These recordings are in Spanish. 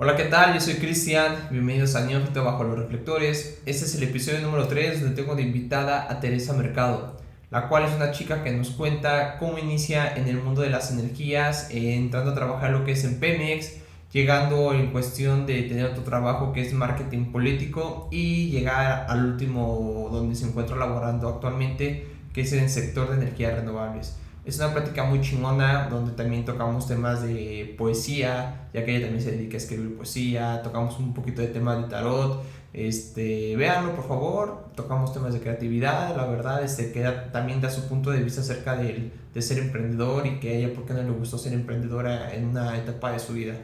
Hola, ¿qué tal? Yo soy Cristian, bienvenidos a Neófito Bajo los Reflectores. Este es el episodio número 3 donde tengo de invitada a Teresa Mercado, la cual es una chica que nos cuenta cómo inicia en el mundo de las energías, entrando a trabajar lo que es en Pemex, llegando en cuestión de tener otro trabajo que es marketing político y llegar al último donde se encuentra laborando actualmente, que es en el sector de energías renovables. Es una plática muy chingona donde también tocamos temas de poesía, ya que ella también se dedica a escribir poesía, tocamos un poquito de temas de tarot. Véanlo por favor, tocamos temas de creatividad, la verdad, que también da su punto de vista acerca de ser emprendedor y que a ella por qué no le gustó ser emprendedora en una etapa de su vida.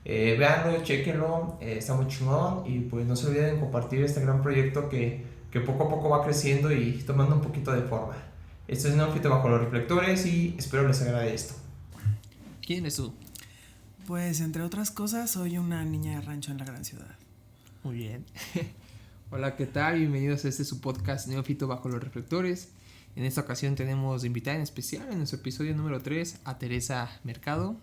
Véanlo, chequenlo, está muy chingón y pues no se olviden compartir este gran proyecto que poco a poco va creciendo y tomando un poquito de forma. Esto es Neófito Bajo los Reflectores y espero les agrade esto. ¿Quién eres tú? Pues entre otras cosas soy una niña de rancho en la gran ciudad. Muy bien. Hola, ¿qué tal? Bienvenidos a su podcast Neófito Bajo los Reflectores. En esta ocasión tenemos de invitada en especial en nuestro episodio número 3 a Teresa Mercado,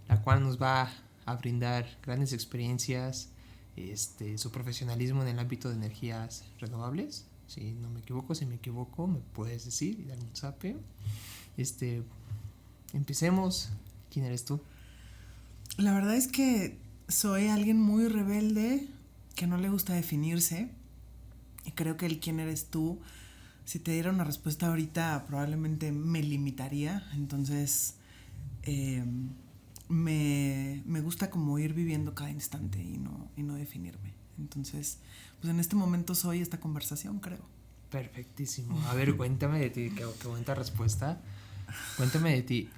la cual nos va a brindar grandes experiencias, su profesionalismo en el ámbito de energías renovables. Si no me equivoco, si me equivoco, me puedes decir y darme un zape. Empecemos. ¿Quién eres tú? La verdad es que soy alguien muy rebelde, que no le gusta definirse. Y creo que el quién eres tú, si te diera una respuesta ahorita, probablemente me limitaría. Entonces, me gusta como ir viviendo cada instante y no definirme. Entonces, pues en este momento soy esta conversación, creo. Perfectísimo. A ver, cuéntame de ti, qué bonita respuesta. Cuéntame de ti.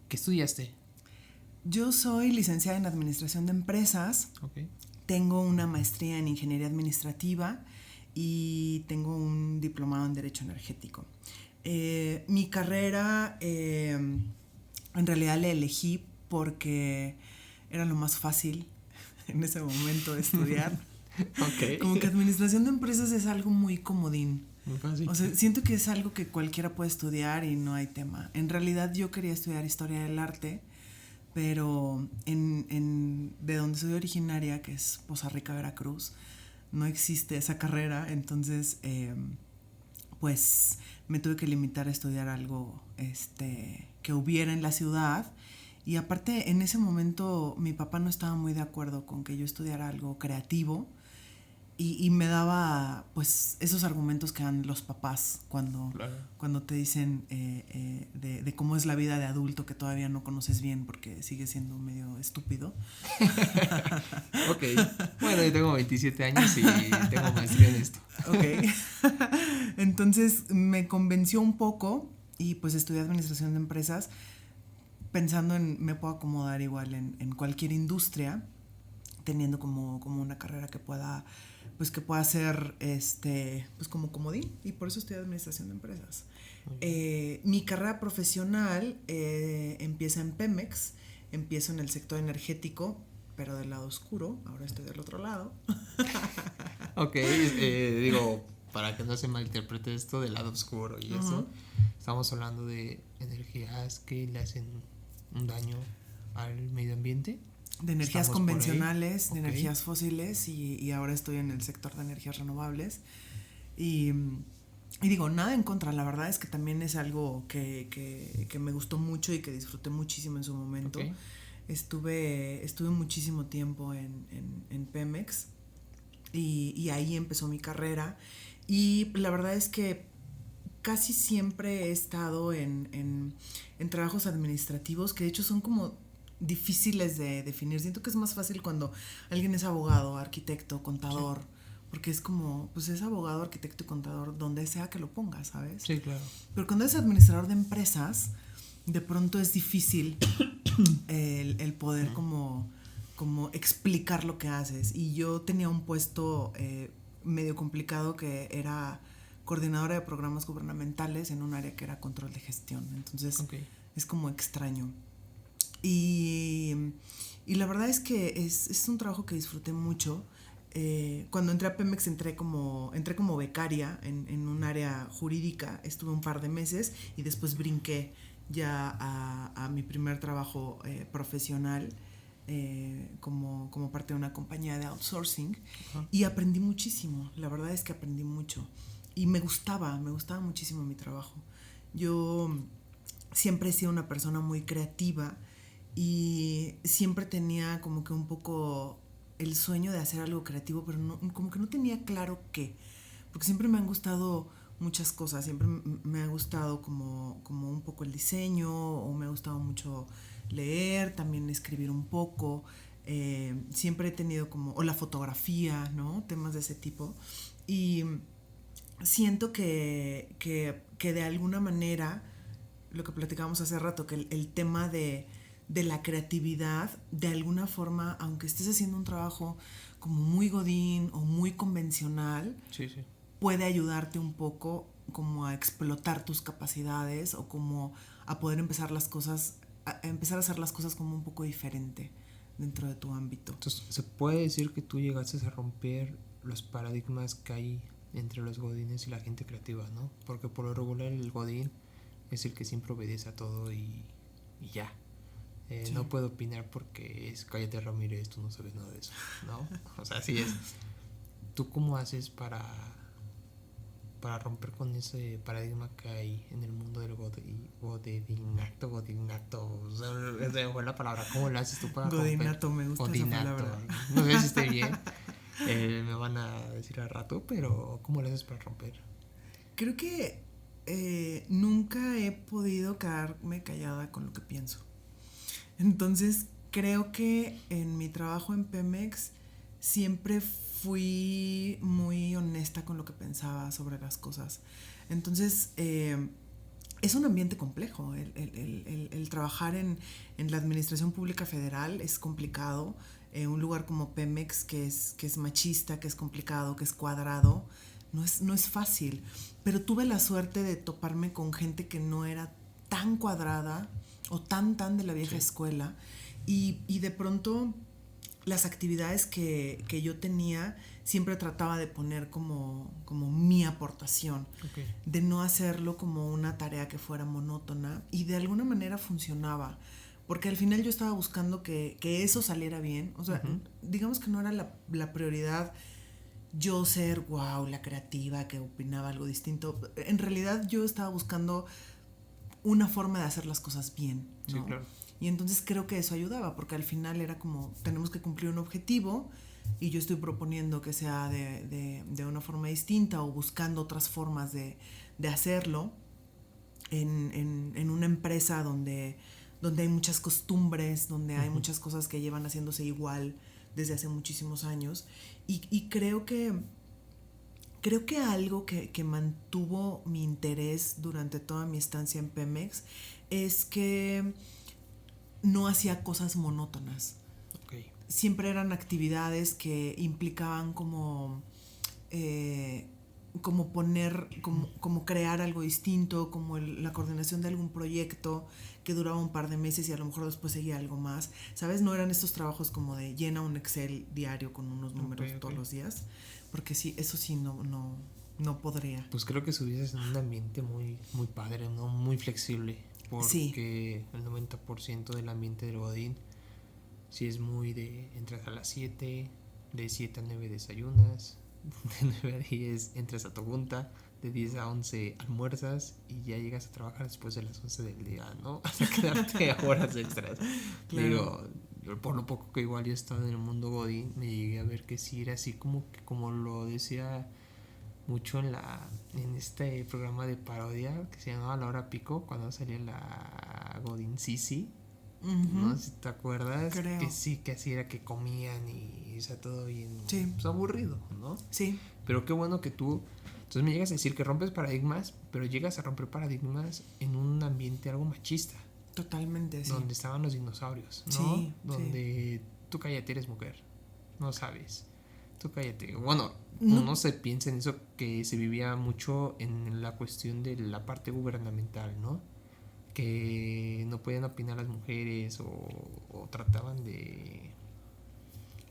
¿Qué estudiaste? Yo soy licenciada en Administración de Empresas. Okay. Tengo una maestría en Ingeniería Administrativa y tengo un diplomado en Derecho Energético. Mi carrera en realidad la elegí porque era lo más fácil en ese momento de estudiar. Okay. Como que Administración de Empresas es algo muy comodín. Muy fácil. O sea, siento que es algo que cualquiera puede estudiar y no hay tema. En realidad yo quería estudiar Historia del Arte, pero de donde soy originaria, que es Poza Rica, Veracruz, no existe esa carrera. Entonces pues me tuve que limitar a estudiar algo que hubiera en la ciudad. Y aparte, en ese momento mi papá no estaba muy de acuerdo con que yo estudiara algo creativo. Y me daba pues esos argumentos que dan los papás cuando te dicen de cómo es la vida de adulto, que todavía no conoces bien porque sigue siendo medio estúpido. Ok, bueno, yo tengo 27 años y tengo maestría en esto. Ok. Entonces me convenció un poco y pues estudié administración de empresas pensando en me puedo acomodar igual en cualquier industria, teniendo como una carrera que pueda ser pues como comodín, y por eso estudié administración de empresas. Mi carrera profesional empieza en Pemex, empiezo en el sector energético, pero del lado oscuro. Ahora estoy del otro lado. Ok, digo, para que no se malinterprete esto del lado oscuro y eso, estamos hablando de energías que le hacen un daño al medio ambiente. De energías convencionales, de energías fósiles, y ahora estoy en el sector de energías renovables. Y digo, nada en contra, la verdad es que también es algo que me gustó mucho y que disfruté muchísimo en su momento. Okay. Estuve muchísimo tiempo en Pemex y ahí empezó mi carrera. Y la verdad es que casi siempre he estado en trabajos administrativos que de hecho son como difíciles de definir. Siento que es más fácil cuando alguien es abogado, arquitecto, contador, sí, porque es como, pues es abogado, arquitecto y contador donde sea que lo pongas, ¿sabes? Sí, claro. Pero cuando eres administrador de empresas, de pronto es difícil el poder como explicar lo que haces. Y yo tenía un puesto medio complicado que era coordinadora de programas gubernamentales en un área que era control de gestión. Entonces es como extraño. Y la verdad es que es un trabajo que disfruté mucho. Cuando entré a Pemex entré como becaria en un área jurídica. Estuve un par de meses y después brinqué ya a mi primer trabajo profesional como como parte de una compañía de outsourcing. Ajá. Y aprendí muchísimo, la verdad es que aprendí mucho. Y me gustaba muchísimo mi trabajo. Yo siempre he sido una persona muy creativa y siempre tenía como que un poco el sueño de hacer algo creativo, pero no, como que no tenía claro qué. Porque siempre me han gustado muchas cosas, siempre me ha gustado como un poco el diseño, o me ha gustado mucho leer, también escribir un poco. Siempre he tenido o la fotografía, ¿no? Temas de ese tipo. Y siento que de alguna manera, lo que platicábamos hace rato, que el tema de la creatividad, de alguna forma, aunque estés haciendo un trabajo como muy godín o muy convencional, Sí, sí. puede ayudarte un poco como a explotar tus capacidades, o como a poder empezar a hacer las cosas como un poco diferente dentro de tu ámbito. Entonces, ¿se puede decir que tú llegaste a romper los paradigmas que hay entre los godines y la gente creativa, ¿no? Porque por lo regular el godín es el que siempre obedece a todo y ya. Sí. No puedo opinar porque es cállate Ramírez, tú no sabes nada de eso, ¿no? O sea, así es. ¿Tú cómo haces para romper con ese paradigma que hay en el mundo del godinato? O sea, esa fue la palabra. ¿Cómo lo haces tú para Godinato, romper? me gusta Godinato. esa palabra. No sé si esté bien. Me van a decir al rato, pero ¿cómo lo haces para romper? Creo que nunca he podido quedarme callada con lo que pienso. Entonces, creo que en mi trabajo en Pemex siempre fui muy honesta con lo que pensaba sobre las cosas. Entonces, es un ambiente complejo. El trabajar en la Administración Pública Federal es complicado. Un lugar como Pemex, que es machista, que es complicado, que es cuadrado, no es fácil. Pero tuve la suerte de toparme con gente que no era tan cuadrada o tan de la vieja escuela, y de pronto las actividades que yo tenía siempre trataba de poner como mi aportación, Okay. de no hacerlo como una tarea que fuera monótona, y de alguna manera funcionaba, porque al final yo estaba buscando que eso saliera bien. O sea, digamos que no era la prioridad yo ser wow, la creativa que opinaba algo distinto. En realidad yo estaba buscando una forma de hacer las cosas bien, ¿no? Sí, claro. Y entonces creo que eso ayudaba, porque al final era como, tenemos que cumplir un objetivo, y yo estoy proponiendo que sea de una forma distinta, o buscando otras formas de hacerlo en una empresa donde hay muchas costumbres, donde hay muchas cosas que llevan haciéndose igual desde hace muchísimos años. Y creo que algo que mantuvo mi interés durante toda mi estancia en Pemex es que no hacía cosas monótonas. Okay. Siempre eran actividades que implicaban como crear algo distinto, como la coordinación de algún proyecto que duraba un par de meses y a lo mejor después seguía algo más, ¿sabes? No eran estos trabajos como de llena un Excel diario con unos números todos los días, porque sí, eso sí no podría. Pues creo que estuvieses en un ambiente muy, muy padre, ¿no? Muy flexible, porque sí. El 90% del ambiente del godín sí es muy de entras a las 7, de 7 a 9 desayunas, de 9 a 10 entras a tu junta, de 10 a 11 almuerzas y ya llegas a trabajar después de las 11 del día, ¿no? Hasta quedarte horas extras. Claro. Digo, por lo poco que igual yo he estado en el mundo godín, me llegué a ver que sí era así como lo decía mucho en este programa de parodia que se llamaba La Hora Pico, cuando salía la Godín Sisi. No sé si te acuerdas. Creo. Que sí, que así era, que comían y o sea, todo bien, sí. Pues aburrido, ¿no? Sí. Pero qué bueno que tú, entonces me llegas a decir que rompes paradigmas, pero llegas a romper paradigmas en un ambiente algo machista. Totalmente, sí. Donde estaban los dinosaurios, ¿no? Sí, donde tú cállate, eres mujer, no sabes. Tú cállate. Bueno, no se piensa en eso, que se vivía mucho en la cuestión de la parte gubernamental, ¿no? Que no podían opinar las mujeres, o trataban de,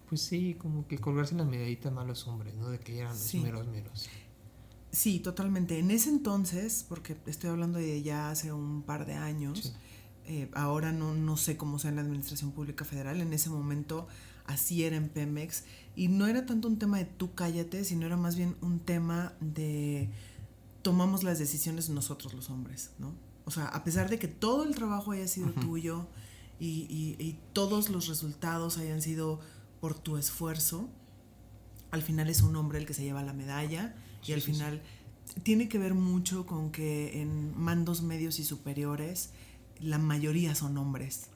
pues sí, como que colgarse las medallitas más a los hombres, ¿no? De que eran los meros. Sí, totalmente. En ese entonces, porque estoy hablando de ya hace un par de años, ahora no sé cómo sea en la Administración Pública Federal, en ese momento así era en Pemex. Y no era tanto un tema de tú cállate, sino era más bien un tema de tomamos las decisiones nosotros los hombres, ¿no? O sea, a pesar de que todo el trabajo haya sido tuyo y todos los resultados hayan sido por tu esfuerzo, al final es un hombre el que se lleva la medalla y al final tiene que ver mucho con que en mandos medios y superiores la mayoría son hombres.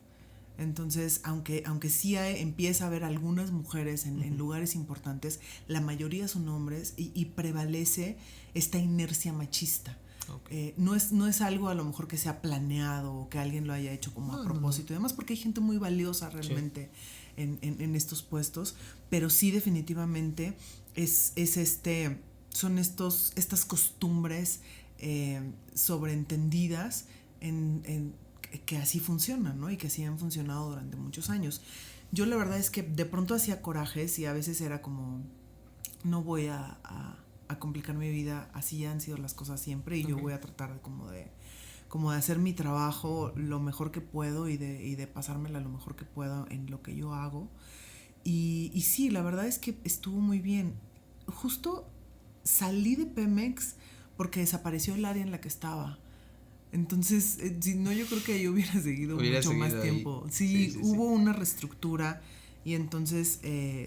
Entonces, aunque sí empieza a haber algunas mujeres en lugares importantes, la mayoría son hombres y prevalece esta inercia machista. Okay. No es algo a lo mejor que sea planeado o que alguien lo haya hecho como a propósito y demás, porque hay gente muy valiosa realmente en estos puestos, pero sí definitivamente son estas costumbres sobreentendidas que así funcionan, ¿no? Y que así han funcionado durante muchos años. Yo la verdad es que de pronto hacía corajes y a veces era como, no voy a complicar mi vida, así han sido las cosas siempre y yo voy a tratar de como de hacer mi trabajo lo mejor que puedo y de pasármela lo mejor que puedo en lo que yo hago. Y sí, la verdad es que estuvo muy bien. Justo salí de Pemex porque desapareció el área en la que estaba. Entonces, si no, yo creo que yo hubiera seguido mucho más tiempo. Sí, hubo una reestructura y entonces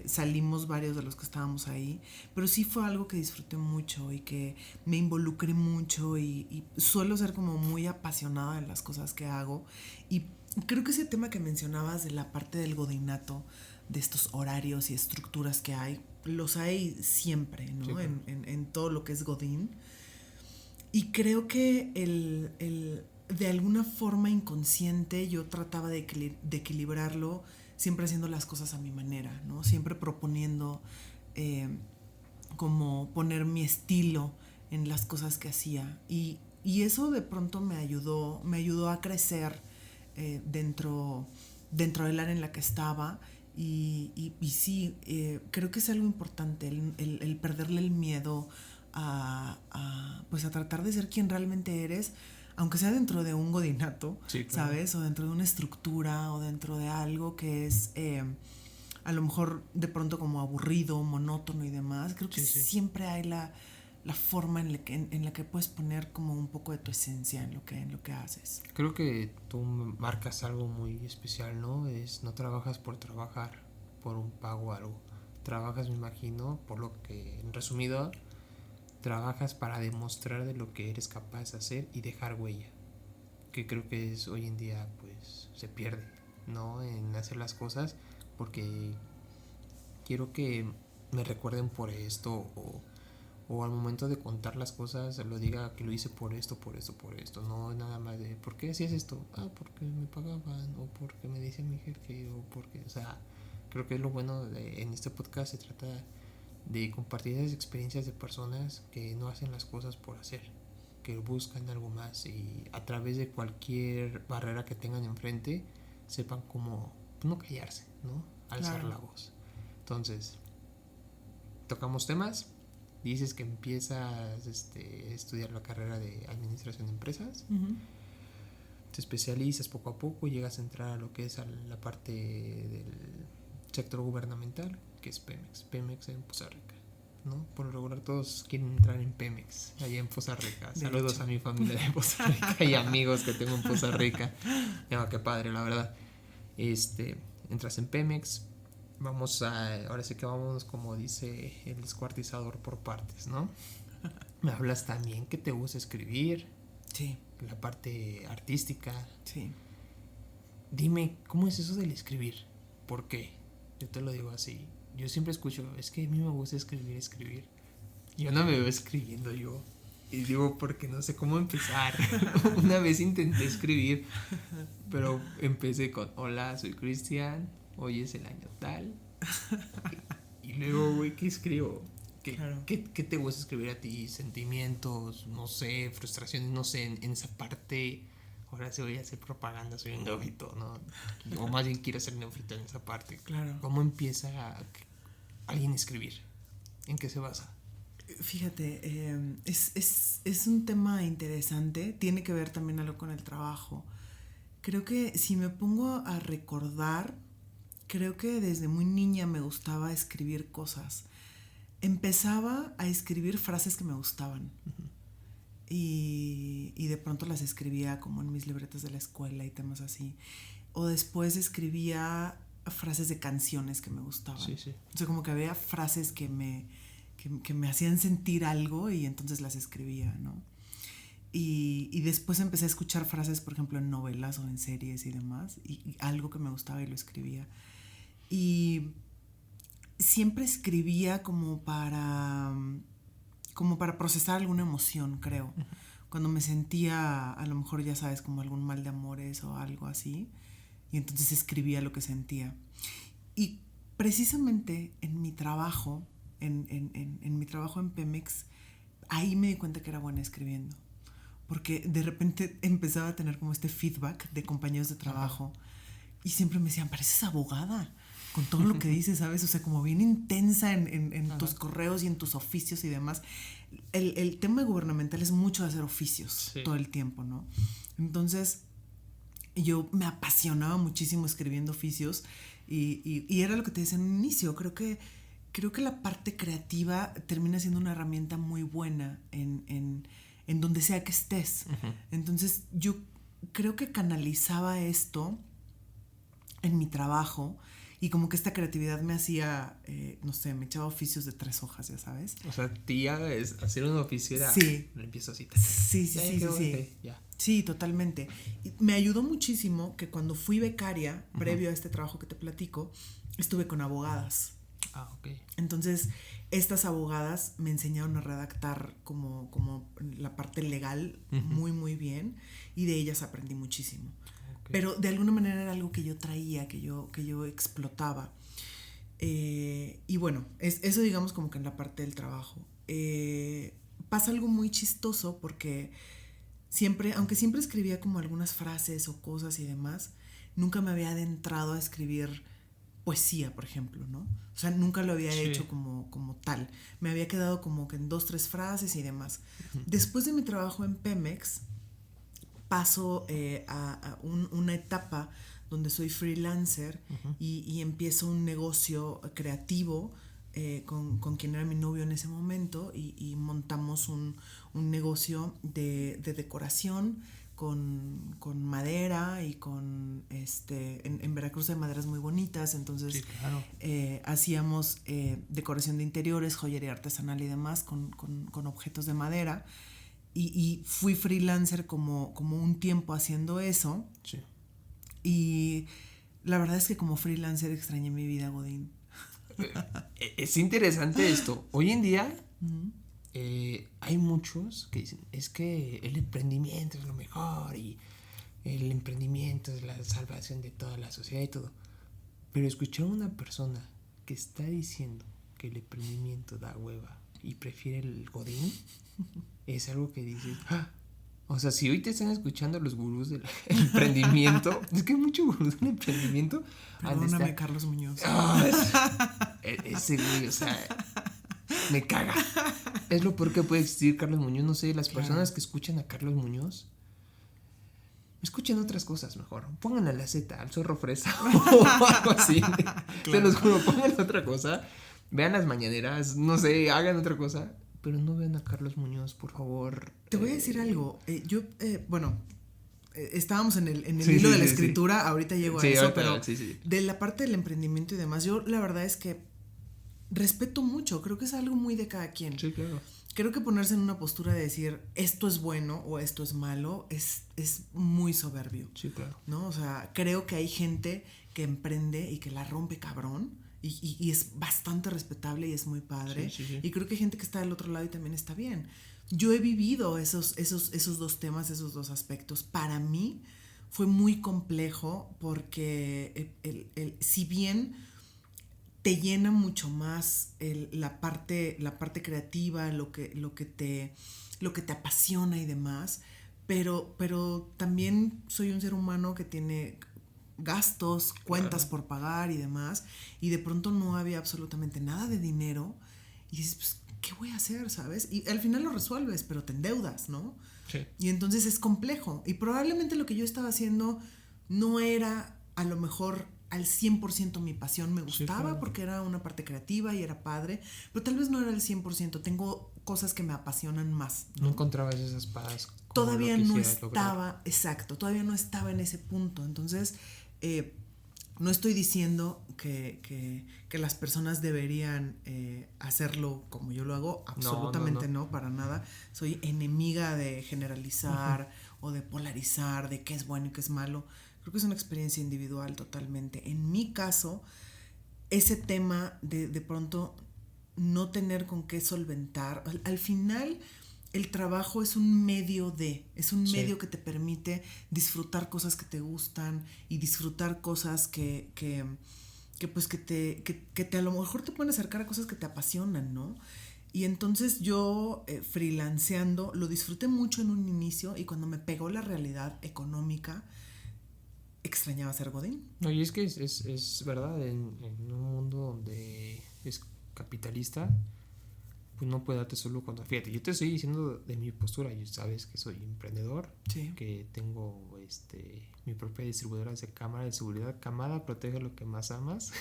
salimos varios de los que estábamos ahí, pero sí fue algo que disfruté mucho y que me involucré mucho y suelo ser como muy apasionada en las cosas que hago. Y creo que ese tema que mencionabas de la parte del godinato, de estos horarios y estructuras que hay, los hay siempre, ¿no? Sí, claro. En todo lo que es godín. Y creo que de alguna forma inconsciente yo trataba de equilibrarlo siempre haciendo las cosas a mi manera, ¿no? Siempre proponiendo como poner mi estilo en las cosas que hacía. Y eso de pronto me ayudó a crecer dentro del área en la que estaba. Y sí, creo que es algo importante el perderle el miedo pues a tratar de ser quien realmente eres, aunque sea dentro de un godinato, sí, claro. ¿Sabes? O dentro de una estructura o dentro de algo que es a lo mejor de pronto como aburrido, monótono y demás. Creo que siempre hay la forma en la que puedes poner como un poco de tu esencia en lo que haces. Creo que tú marcas algo muy especial, ¿no? No trabajas por trabajar, por un pago o algo. Trabajas, me imagino, por lo que, en resumido, trabajas para demostrar de lo que eres capaz de hacer y dejar huella, que creo que es hoy en día pues se pierde, ¿no? En hacer las cosas porque quiero que me recuerden por esto o al momento de contar las cosas lo diga que lo hice por esto, no nada más de ¿por qué hacías esto? Porque me pagaban o porque me dice mi jefe o porque, o sea, creo que es lo bueno en este podcast se trata de compartir esas experiencias de personas que no hacen las cosas por hacer, que buscan algo más y a través de cualquier barrera que tengan enfrente sepan cómo no callarse, ¿no? Alzar claro. La voz. Entonces, tocamos temas, dices que empiezas a estudiar la carrera de administración de empresas, te especializas poco a poco, llegas a entrar a lo que es a la parte del sector gubernamental, que es Pemex en Poza Rica, ¿no? Por lo regular todos quieren entrar en Pemex, allá en Poza Rica. Saludos a mi familia de Poza Rica y amigos que tengo en Poza Rica. No, qué padre, la verdad. Entras en Pemex, ahora sí que vamos, como dice el descuartizador, por partes, ¿no? Me hablas también que te gusta escribir. Sí. La parte artística. Sí. Dime, ¿cómo es eso del escribir? ¿Por qué? Yo te lo digo así. Yo siempre escucho, es que a mí me gusta escribir. Yo no me veo escribiendo yo. Y digo, porque no sé cómo empezar. Una vez intenté escribir, pero empecé con, hola, soy Cristian, hoy es el año tal. Y luego, güey, ¿qué escribo? ¿Qué te gusta escribir a ti? Sentimientos, no sé, frustraciones, no sé, en esa parte. Ahora sí voy a hacer propaganda, soy un neófito, ¿no? O más bien quiero ser neófito en esa parte. Claro. ¿Cómo empieza alguien a escribir? ¿En qué se basa? Fíjate, es un tema interesante, tiene que ver también algo con el trabajo. Creo que si me pongo a recordar creo que desde muy niña me gustaba escribir cosas. Empezaba a escribir frases que me gustaban. Uh-huh. Y de pronto las escribía como en mis libretas de la escuela y temas así. O después escribía frases de canciones que me gustaban. Sí, sí. O sea, como que había frases que me hacían sentir algo y entonces las escribía, ¿no? Y después empecé a escuchar frases, por ejemplo, en novelas o en series y demás, y algo que me gustaba y lo escribía. Y siempre escribía como para procesar alguna emoción, creo. Uh-huh. Cuando me sentía, a lo mejor ya sabes, como algún mal de amores o algo así, y entonces escribía lo que sentía. Y precisamente en mi trabajo, en mi trabajo en Pemex, ahí me di cuenta que era buena escribiendo. Porque de repente empezaba a tener como este feedback de compañeros de trabajo. Uh-huh. Y siempre me decían, pareces abogada con todo lo que dices, ¿sabes? O sea, como bien intensa en uh-huh. tus correos y en tus oficios y demás. El tema gubernamental es mucho de hacer oficios todo el tiempo, ¿no? Entonces, yo me apasionaba muchísimo escribiendo oficios y era lo que te decía en un inicio. Creo que la parte creativa termina siendo una herramienta muy buena en donde sea que estés. Uh-huh. Entonces, yo creo que canalizaba esto en mi trabajo y como que esta creatividad me hacía, no sé, me echaba oficios de 3 hojas, ya sabes. O sea, tía, es hacer un oficio era... Sí. Empiezo así. Sí. Sí, totalmente. Y me ayudó muchísimo que cuando fui becaria, uh-huh. previo a este trabajo que te platico, estuve con abogadas. Ah, ok. Entonces, estas abogadas me enseñaron a redactar como la parte legal uh-huh. muy, muy bien, y de ellas aprendí muchísimo. Okay. Pero de alguna manera era algo que yo traía, que yo explotaba. Y bueno, eso digamos como que en la parte del trabajo. Pasa algo muy chistoso porque aunque siempre escribía como algunas frases o cosas y demás, nunca me había adentrado a escribir poesía, por ejemplo, ¿no? O sea, nunca lo había hecho como tal. Me había quedado como que en 2, 3 frases y demás. Uh-huh. Después de mi trabajo en Pemex, paso a una etapa donde soy freelancer uh-huh. y empiezo un negocio creativo con quien era mi novio en ese momento y montamos un negocio de decoración con madera y con en Veracruz hay maderas muy bonitas, entonces sí, claro. Hacíamos decoración de interiores, joyería artesanal y demás con objetos de madera y fui freelancer como un tiempo haciendo eso. Sí. Y la verdad es que como freelancer extrañé mi vida godín. Es interesante esto. Hoy en día uh-huh. Hay muchos que dicen, es que el emprendimiento es lo mejor y el emprendimiento es la salvación de toda la sociedad y todo. Pero escuchar a una persona que está diciendo que el emprendimiento da hueva y prefiere el godín es algo que dices, ¡ah! O sea, si hoy te están escuchando los gurús del emprendimiento, es que hay muchos gurús del emprendimiento. Perdóname, Carlos Muñoz. Ese güey, o sea, me caga. Es lo peor que puede existir Carlos Muñoz. No sé, las personas que escuchan a Carlos Muñoz, escuchen otras cosas mejor. Pongan a la Z, al Zorro Fresa o algo así. Claro. Se los juro, pongan otra cosa. Vean las mañaneras, no sé, hagan otra cosa. Pero no vean a Carlos Muñoz, por favor. Te voy a decir algo. Estábamos en el hilo de la escritura. Sí. Ahorita llego a eso, pero de la parte del emprendimiento y demás, yo la verdad es que respeto mucho. Creo que es algo muy de cada quien. Sí, claro. Creo que ponerse en una postura de decir esto es bueno o esto es malo es muy soberbio. Sí, claro. ¿No? O sea, creo que hay gente que emprende y que la rompe cabrón. Y es bastante respetable y es muy padre. Sí. Y creo que hay gente que está del otro lado y también está bien. Yo he vivido esos 2 temas, esos 2 aspectos. Para mí fue muy complejo porque si bien te llena mucho más la parte creativa, lo que te apasiona y demás, pero también soy un ser humano que tiene gastos, cuentas por pagar y demás, y de pronto no había absolutamente nada de dinero y dices, pues, ¿qué voy a hacer? ¿Sabes? Y al final lo resuelves, pero te endeudas, ¿no? Sí. Y entonces es complejo, y probablemente lo que yo estaba haciendo no era a lo mejor al 100% mi pasión. Me gustaba, sí, claro, porque era una parte creativa y era padre, pero tal vez no era el 100%. Tengo cosas que me apasionan más, ¿no? No encontrabas esas paz. Todavía no estaba, lograr. Exacto, todavía no estaba en ese punto. Entonces, no estoy diciendo que las personas deberían hacerlo como yo lo hago, absolutamente no, para nada. Soy enemiga de generalizar o de polarizar, de qué es bueno y qué es malo. Creo que es una experiencia individual totalmente. En mi caso, ese tema de pronto no tener con qué solventar, al final el trabajo es un medio es un medio que te permite disfrutar cosas que te gustan y disfrutar cosas que te a lo mejor te pueden acercar a cosas que te apasionan, ¿no? Y entonces yo freelanceando lo disfruté mucho en un inicio, y cuando me pegó la realidad económica extrañaba ser godín. No, y es que es verdad, en un mundo donde es capitalista, pues no puede darte solo cuando... Fíjate, yo te estoy diciendo de mi postura, y sabes que soy emprendedor, sí, que tengo mi propia distribuidora de cámara de seguridad. Cámara, protege lo que más amas.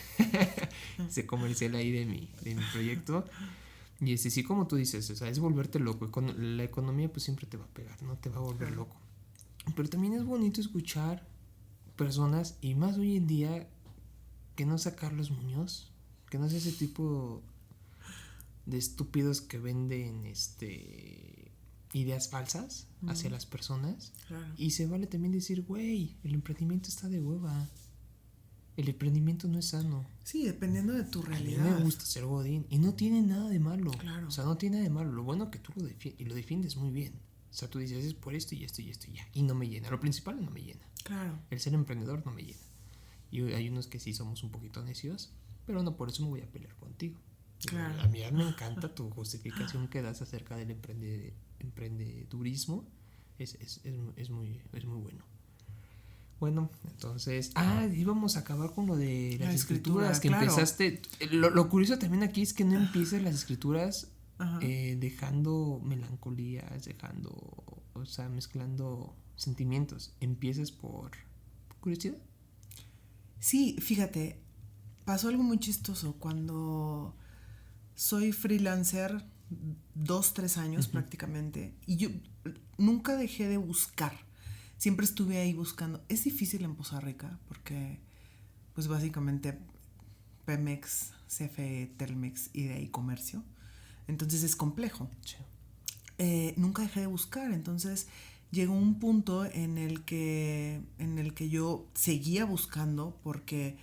Se comercial ahí de mi proyecto. Y sí, como tú dices, o sea, es volverte loco. La economía pues siempre te va a pegar, no te va a volver loco. Pero también es bonito escuchar personas, y más hoy en día, que no sea Carlos Muñoz, que no sea ese tipo de estúpidos que venden ideas falsas hacia las personas. Claro. Y se vale también decir, güey, el emprendimiento está de hueva, el emprendimiento no es sano. Sí, dependiendo de tu realidad. A mí me gusta ser godín y no tiene nada de malo. Claro. O sea, no tiene nada de malo. Lo bueno es que tú lo defiendes muy bien. O sea, tú dices, es por esto y esto y esto y ya. Y no me llena. Lo principal no me llena. Claro. El ser emprendedor no me llena. Y hay unos que sí somos un poquito necios, pero no por eso me voy a pelear contigo. Claro. A mí me encanta tu justificación que das acerca del emprendedurismo. Es muy bueno. Bueno, entonces... íbamos a acabar con lo de las escrituras que claro. Empezaste. Lo curioso también aquí es que no empiezas las escrituras dejando melancolías, o sea, mezclando sentimientos. Empiezas por curiosidad. Sí, fíjate, pasó algo muy chistoso. Cuando soy freelancer 2-3 años prácticamente, y yo nunca dejé de buscar. Siempre estuve ahí buscando. Es difícil en Poza Rica porque, pues básicamente, Pemex, CFE, Telmex y de ahí comercio. Entonces es complejo. Sí. Nunca dejé de buscar. Entonces llegó un punto en el que yo seguía buscando porque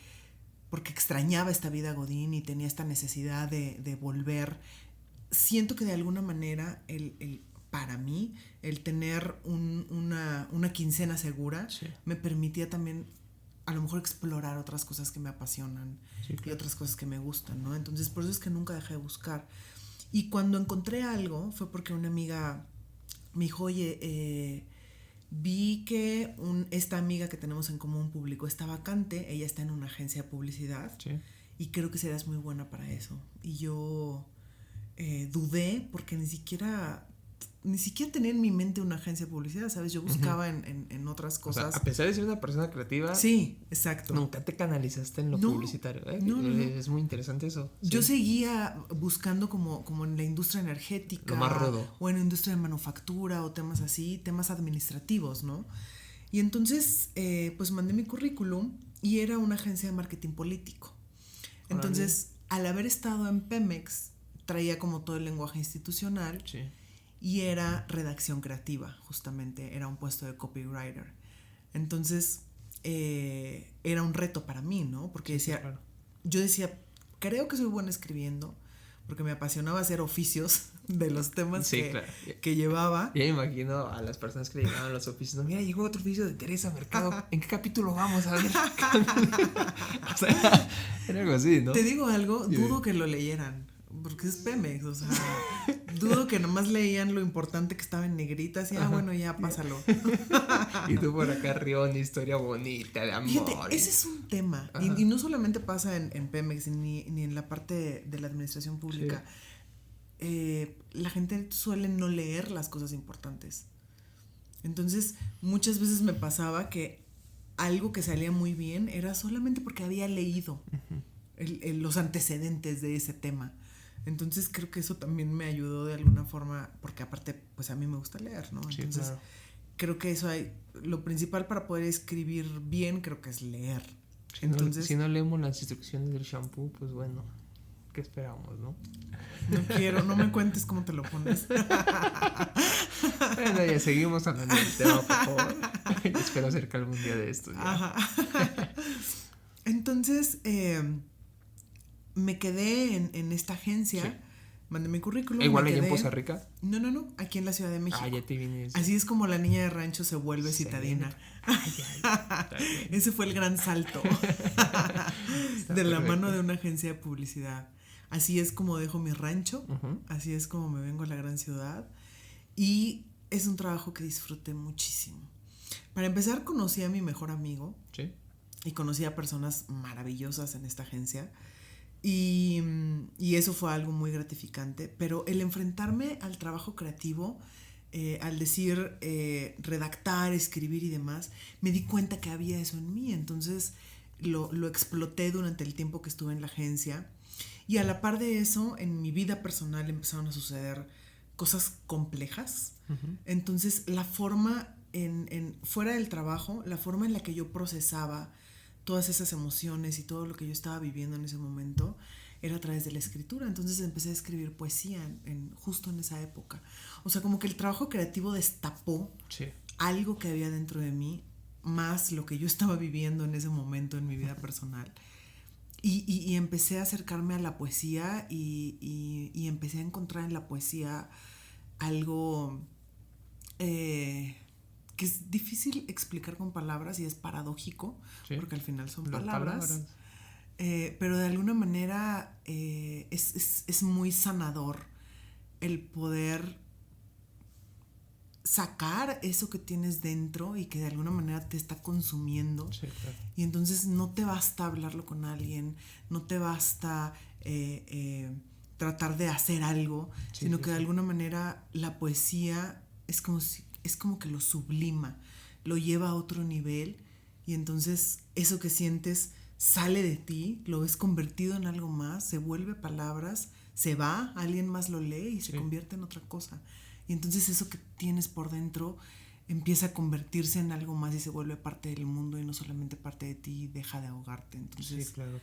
extrañaba esta vida godín y tenía esta necesidad de volver. Siento que de alguna manera para mí, el tener una quincena segura me permitía también a lo mejor explorar otras cosas que me apasionan y otras cosas que me gustan, ¿no? Entonces, por eso es que nunca dejé de buscar. Y cuando encontré algo, fue porque una amiga me dijo, oye, vi que esta amiga que tenemos en común publicó esta vacante, ella está en una agencia de publicidad y creo que serás muy buena para eso. Y yo dudé porque ni siquiera tenía en mi mente una agencia de publicidad, ¿sabes? Yo buscaba en otras cosas. O sea, a pesar de ser una persona creativa, sí, exacto, nunca te canalizaste en lo publicitario. No. Es muy interesante eso. Yo seguía buscando como en la industria energética, lo más rudo, o en la industria de manufactura o temas así, temas administrativos, ¿no? Y entonces pues mandé mi currículum y era una agencia de marketing político. Entonces, al haber estado en Pemex, traía como todo el lenguaje institucional. Sí. Y era redacción creativa, justamente, era un puesto de copywriter. Entonces, era un reto para mí, ¿no? Porque yo decía, creo que soy buena escribiendo, porque me apasionaba hacer oficios de los temas que llevaba. Ya me imagino a las personas que le llegaban a los oficios, no, mira, llegó otro oficio de Teresa Mercado, ¿en qué capítulo vamos a ver? O sea, era algo así, ¿no? Te digo algo, dudo que lo leyeran. Porque es Pemex, o sea, dudo que nomás leían lo importante que estaba en negritas y bueno, ya pásalo. Y tú por acá arriba una historia bonita de amor. Fíjate, ese es un tema. Y no solamente pasa en Pemex ni en la parte de la administración pública. La gente suele no leer las cosas importantes. Entonces, muchas veces me pasaba que algo que salía muy bien era solamente porque había leído los antecedentes de ese tema. Entonces creo que eso también me ayudó de alguna forma, porque aparte pues a mí me gusta leer, ¿no? Sí, entonces claro. Creo que eso lo principal para poder escribir bien creo que es leer. Si no leemos las instrucciones del shampoo, pues bueno, ¿qué esperamos, no? No me cuentes cómo te lo pones. Bueno, ya seguimos hablando del tema, por favor. Espero acerca algún día de esto. Ajá. Entonces, me quedé en esta agencia, sí. Mandé mi currículum. ¿Igual allá en Poza Rica? No, aquí en la Ciudad de México. Ya te vienes. Así es como la niña de rancho se vuelve citadina. Ese fue el gran salto de la mano de una agencia de publicidad. Así es como dejo mi rancho, así es como me vengo a la gran ciudad, y es un trabajo que disfruté muchísimo. Para empezar, conocí a mi mejor amigo. Sí. Y conocí a personas maravillosas en esta agencia. Y eso fue algo muy gratificante, pero el enfrentarme al trabajo creativo, al decir redactar, escribir y demás, me di cuenta que había eso en mí. Entonces lo exploté durante el tiempo que estuve en la agencia, y a la par de eso en mi vida personal empezaron a suceder cosas complejas. Entonces la forma fuera del trabajo, la forma en la que yo procesaba todas esas emociones y todo lo que yo estaba viviendo en ese momento era a través de la escritura. Entonces empecé a escribir poesía justo en esa época. O sea, como que el trabajo creativo destapó algo que había dentro de mí, más lo que yo estaba viviendo en ese momento en mi vida personal. Y empecé a acercarme a la poesía y empecé a encontrar en la poesía algo que es difícil explicar con palabras y es paradójico, porque al final son palabras. Pero de alguna manera es muy sanador el poder sacar eso que tienes dentro y que de alguna manera te está consumiendo. Sí, claro. Y entonces no te basta hablarlo con alguien, no te basta tratar de hacer algo, sino que de alguna manera la poesía es como que lo sublima, lo lleva a otro nivel, y entonces eso que sientes sale de ti, lo ves convertido en algo más, se vuelve palabras, se va, alguien más lo lee y se convierte en otra cosa. Y entonces eso que tienes por dentro empieza a convertirse en algo más y se vuelve parte del mundo y no solamente parte de ti, y deja de ahogarte. Entonces, sí, claro.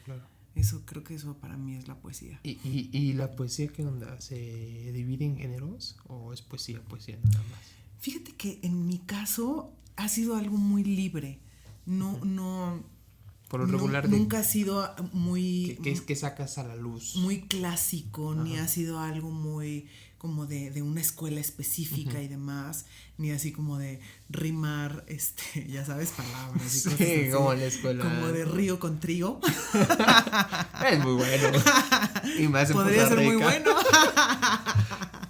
Creo que eso para mí es la poesía. ¿Y la poesía qué onda? ¿Se divide en géneros o es poesía nada más? Fíjate que en mi caso ha sido algo muy libre. No. Por lo regular. Nunca ha sido muy. ¿Qué sacas a la luz? Muy clásico, ni ha sido algo muy como de una escuela específica y demás, ni así como de rimar, ya sabes, palabras y cosas así, como en la escuela. Como de río con trigo. Es muy bueno. Y más en podría ser muy bueno.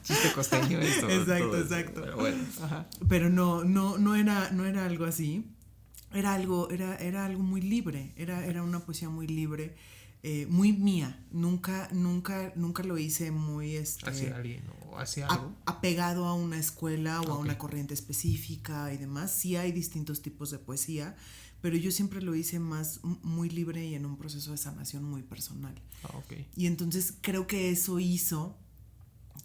Chiste costeño esto. Exacto. Pero bueno. Pero no era algo así. Era algo muy libre. Era una poesía muy libre. Muy mía, nunca lo hice muy hacia alguien o hacia algo apegado a una escuela o a una corriente específica y demás. Sí hay distintos tipos de poesía, pero yo siempre lo hice muy libre y en un proceso de sanación muy personal. Y entonces creo que eso hizo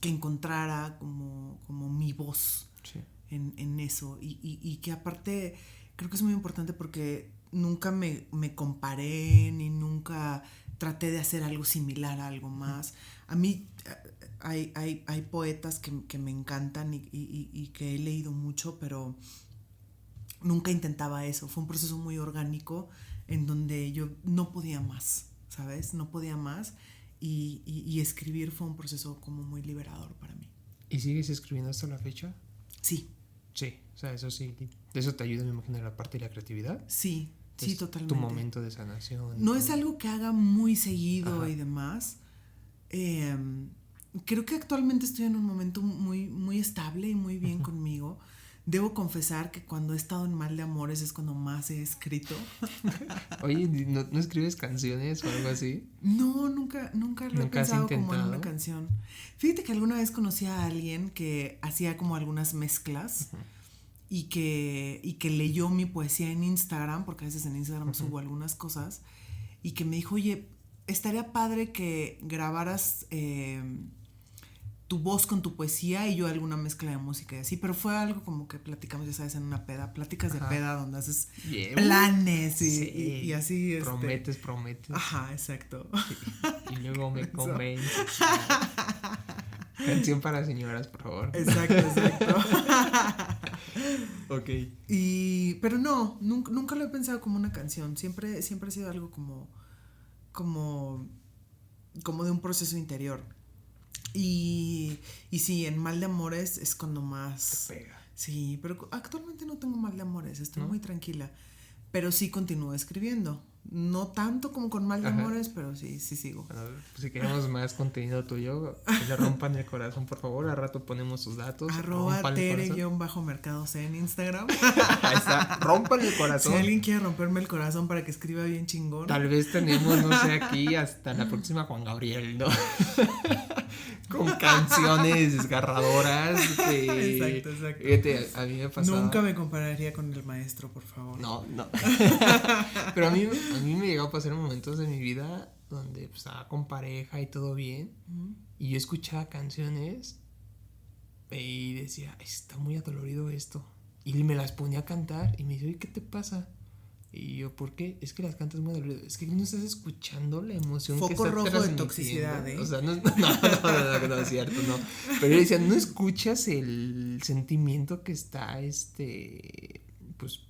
que encontrara como mi voz en eso, y que aparte creo que es muy importante porque nunca me comparé ni nunca traté de hacer algo similar a algo más. A mí hay poetas que me encantan y que he leído mucho, pero nunca intentaba eso. Fue un proceso muy orgánico en donde yo no podía más, ¿sabes? No podía más, y escribir fue un proceso como muy liberador para mí. ¿Y sigues escribiendo hasta la fecha? Sí. Sí, o sea, eso sí. ¿Eso te ayuda, me imagino, en la parte de la creatividad? Sí. Sí, totalmente. Tu momento de sanación. No es algo que haga muy seguido y demás. Creo que actualmente estoy en un momento muy, muy estable y muy bien conmigo. Debo confesar que cuando he estado en mal de amores es cuando más he escrito. Oye, ¿no escribes canciones o algo así? No, nunca lo he pensado como en una canción. Fíjate que alguna vez conocí a alguien que hacía como algunas mezclas. y que leyó mi poesía en Instagram, porque a veces en Instagram subo algunas cosas, y que me dijo, oye, estaría padre que grabaras tu voz con tu poesía y yo alguna mezcla de música y así, pero fue algo como que platicamos, ya sabes, en una peda, pláticas de peda donde haces planes y así. Prometes. Ajá, exacto. Sí. Y luego me convences. Canción para señoras, por favor. Exacto. Ok. Pero no, nunca lo he pensado como una canción, siempre ha sido algo como de un proceso interior. Y sí, en Mal de Amores es cuando más te pega. Sí, pero actualmente no tengo mal de amores, estoy muy tranquila. Pero sí continúo escribiendo. No tanto como con Mal de Amores, pero sí sigo. Bueno, pues si queremos más contenido tuyo, que le rompan el corazón, por favor. Al rato ponemos sus datos. @tere_mercados en Instagram. Ahí está, rompan el corazón. Si alguien quiere romperme el corazón para que escriba bien chingón. Tal vez tenemos, no sé, aquí hasta la próxima Juan Gabriel, ¿no? Con canciones desgarradoras. Exacto. A mí me pasaba. Nunca me compararía con el maestro, por favor. No. Pero a mí me llegó a pasar momentos de mi vida donde pues, estaba con pareja y todo bien. Y yo escuchaba canciones y decía, está muy adolorido esto. Y me las ponía a cantar y me dice, oye, ¿qué te pasa? Y yo, ¿por qué? Es que las cantas muy dolorido. Es que no estás escuchando la emoción Foco que está rojo transmitiendo. De toxicidad, ¿eh? O sea, no es cierto, no. Pero yo decía, no escuchas el sentimiento que está, pues,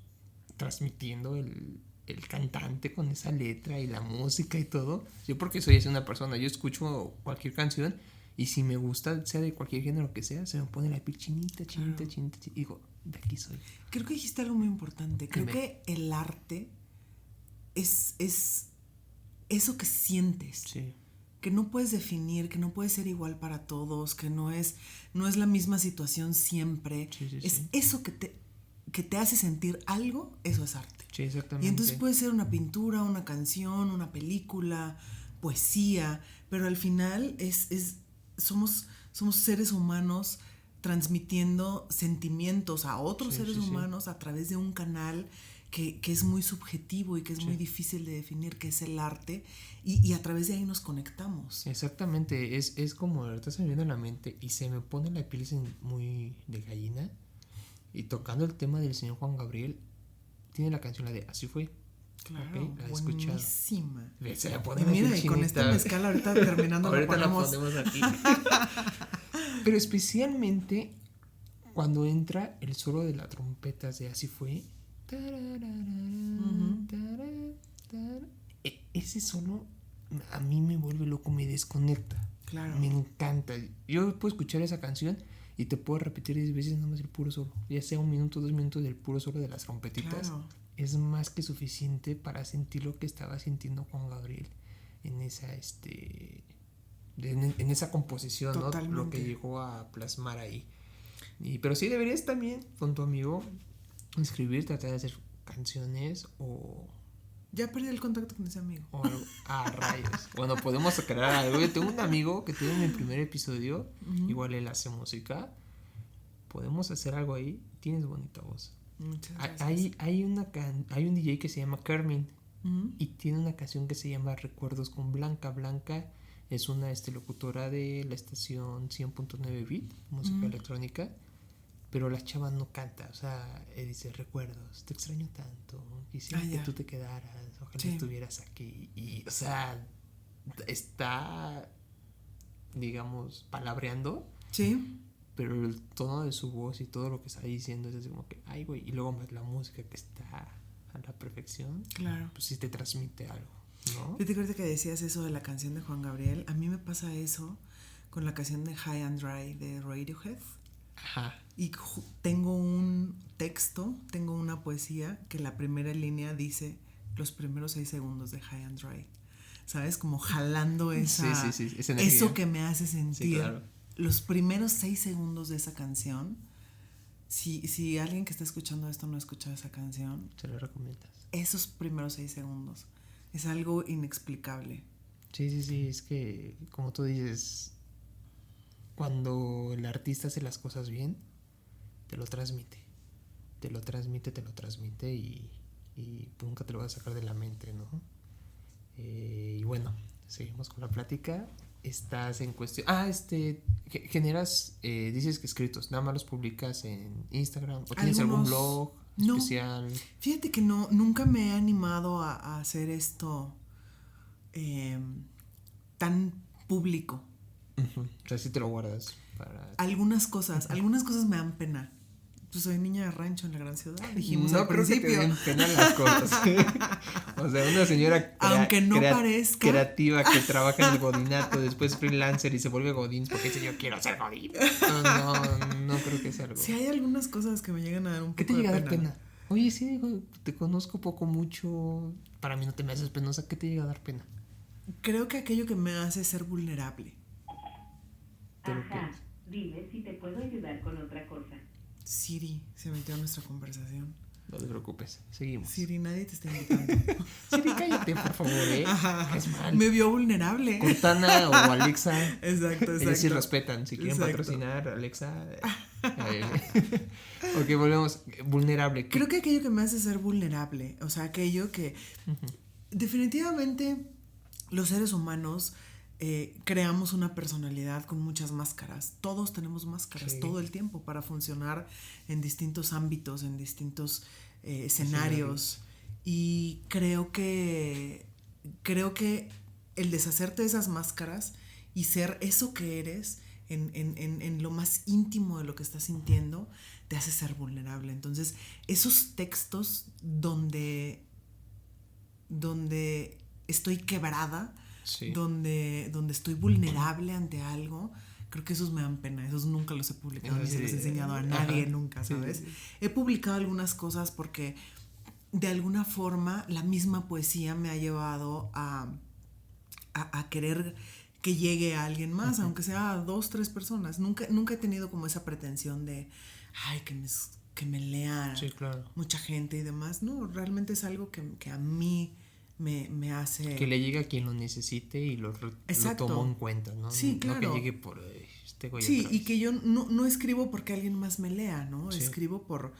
transmitiendo el cantante con esa letra y la música y todo. Yo porque soy así una persona, yo escucho cualquier canción y si me gusta, sea de cualquier género que sea, se me pone la piel chinita. Y digo, de aquí soy. Creo que dijiste algo muy importante. Creo que el arte es eso que sientes. Sí. Que no puedes definir, que no puede ser igual para todos, que no es la misma situación siempre. Sí. Eso que te hace sentir algo, eso es arte. Sí, exactamente. Y entonces puede ser una pintura, una canción, una película, poesía, pero al final somos seres humanos transmitiendo sentimientos a otros seres humanos a través de un canal que es muy subjetivo y que es muy difícil de definir, que es el arte, y a través de ahí nos conectamos. Exactamente, es como ahorita se me viene a la mente y se me pone la piel muy de gallina. Y tocando el tema del señor Juan Gabriel, tiene la canción la de Así Fue. Claro, la he escuchado. Buenísima. Se la pone mira, y con esta mezcal ahorita terminando ahorita la ponemos aquí. Pero especialmente cuando entra el solo de las trompetas de Así Fue. Ese solo a mí me vuelve loco, me desconecta. Claro. Me encanta. Yo puedo escuchar esa canción y te puedo repetir 10 veces nada más el puro solo. Ya sea 1 minuto, 2 minutos del puro solo de las trompetitas. Claro. Es más que suficiente para sentir lo que estaba sintiendo Juan Gabriel en esa en esa composición, ¿no? Lo que llegó a plasmar ahí. Pero sí deberías también con tu amigo escribir, tratar de hacer canciones o... Ya perdí el contacto con ese amigo. Rayos. Bueno, podemos crear algo. Yo tengo un amigo que tuve en mi primer episodio. Igual él hace música. Podemos hacer algo ahí. Tienes bonita voz. Muchas gracias. Hay un DJ que se llama Carmen. Y tiene una canción que se llama Recuerdos con Blanca. Blanca es una locutora de la estación 100.9 Bit, música electrónica. Pero la chava no canta, o sea, dice recuerdos, te extraño tanto, quisiera que tú te quedaras, ojalá estuvieras aquí. Y, o sea, está, digamos, palabreando. Sí. Pero el tono de su voz y todo lo que está diciendo es así como que, ay, güey, y luego más la música que está a la perfección. Claro. Pues sí te transmite algo, ¿no? Yo te acuerdo que decías eso de la canción de Juan Gabriel. A mí me pasa eso con la canción de High and Dry de Radiohead. Ajá. Y tengo un texto, tengo una poesía que la primera línea dice los primeros 6 segundos de High and Dry. ¿Sabes? Como jalando esa eso que me hace sentir. Sí, claro. Los primeros 6 segundos de esa canción. Si alguien que está escuchando esto no ha escuchado esa canción, te lo recomiendas. Esos primeros 6 segundos es algo inexplicable. Sí, es que como tú dices, cuando el artista hace las cosas bien, te lo transmite. te lo transmite y nunca te lo vas a sacar de la mente, ¿no? Y bueno, seguimos con la plática. Estás en cuestión... generas, dices que escritos, ¿nada más los publicas en Instagram? ¿O tienes algún blog especial? No, fíjate que no, nunca me he animado a hacer esto tan público. Uh-huh. O sea, sí te lo guardas para... Algunas cosas me dan pena. Pues soy niña de rancho en la gran ciudad, dijimos al principio. No creo que te den pena las cosas. O sea, una señora aunque no parezca creativa que trabaja en el godinato, después freelancer y se vuelve godín porque dice yo quiero ser godín. No creo que sea algo. Sí, hay algunas cosas que me llegan a dar un poco de pena. ¿Qué te llega a dar pena? Oye, sí, digo, te conozco poco, mucho. Para mí no te me haces penosa. ¿Qué te llega a dar pena? Creo que aquello que me hace ser vulnerable. Ajá, dime si te puedo ayudar con otra cosa. Siri se metió en nuestra conversación. No te preocupes, seguimos. Siri, nadie te está invitando. Siri, cállate, por favor, Ajá. Es mal. Me vio vulnerable. Cortana o Alexa. Exacto. Ellos sí respetan. Si quieren patrocinar, Alexa. Ok, volvemos. Vulnerable. Creo que aquello que me hace ser vulnerable, o sea, aquello que definitivamente los seres humanos creamos una personalidad con muchas máscaras. Todos tenemos máscaras todo el tiempo para funcionar en distintos ámbitos, en distintos escenarios. Y creo que el deshacerte de esas máscaras y ser eso que eres en lo más íntimo de lo que estás sintiendo te hace ser vulnerable. Entonces, esos textos donde estoy quebrada, donde estoy vulnerable ante algo, creo que esos me dan pena. Esos nunca los he publicado ni se los he enseñado a nadie nunca, ¿sabes? Sí. He publicado algunas cosas porque de alguna forma la misma poesía me ha llevado a querer que llegue a alguien más, aunque sea a 2, 3 personas. Nunca he tenido como esa pretensión de que me lean mucha gente y demás. No, realmente es algo que a mí me hace... Que le llegue a quien lo necesite y lo tomo en cuenta, ¿no? Sí, claro. No que llegue por este güey. Sí, y que yo no escribo porque alguien más me lea, ¿no? Sí. Escribo por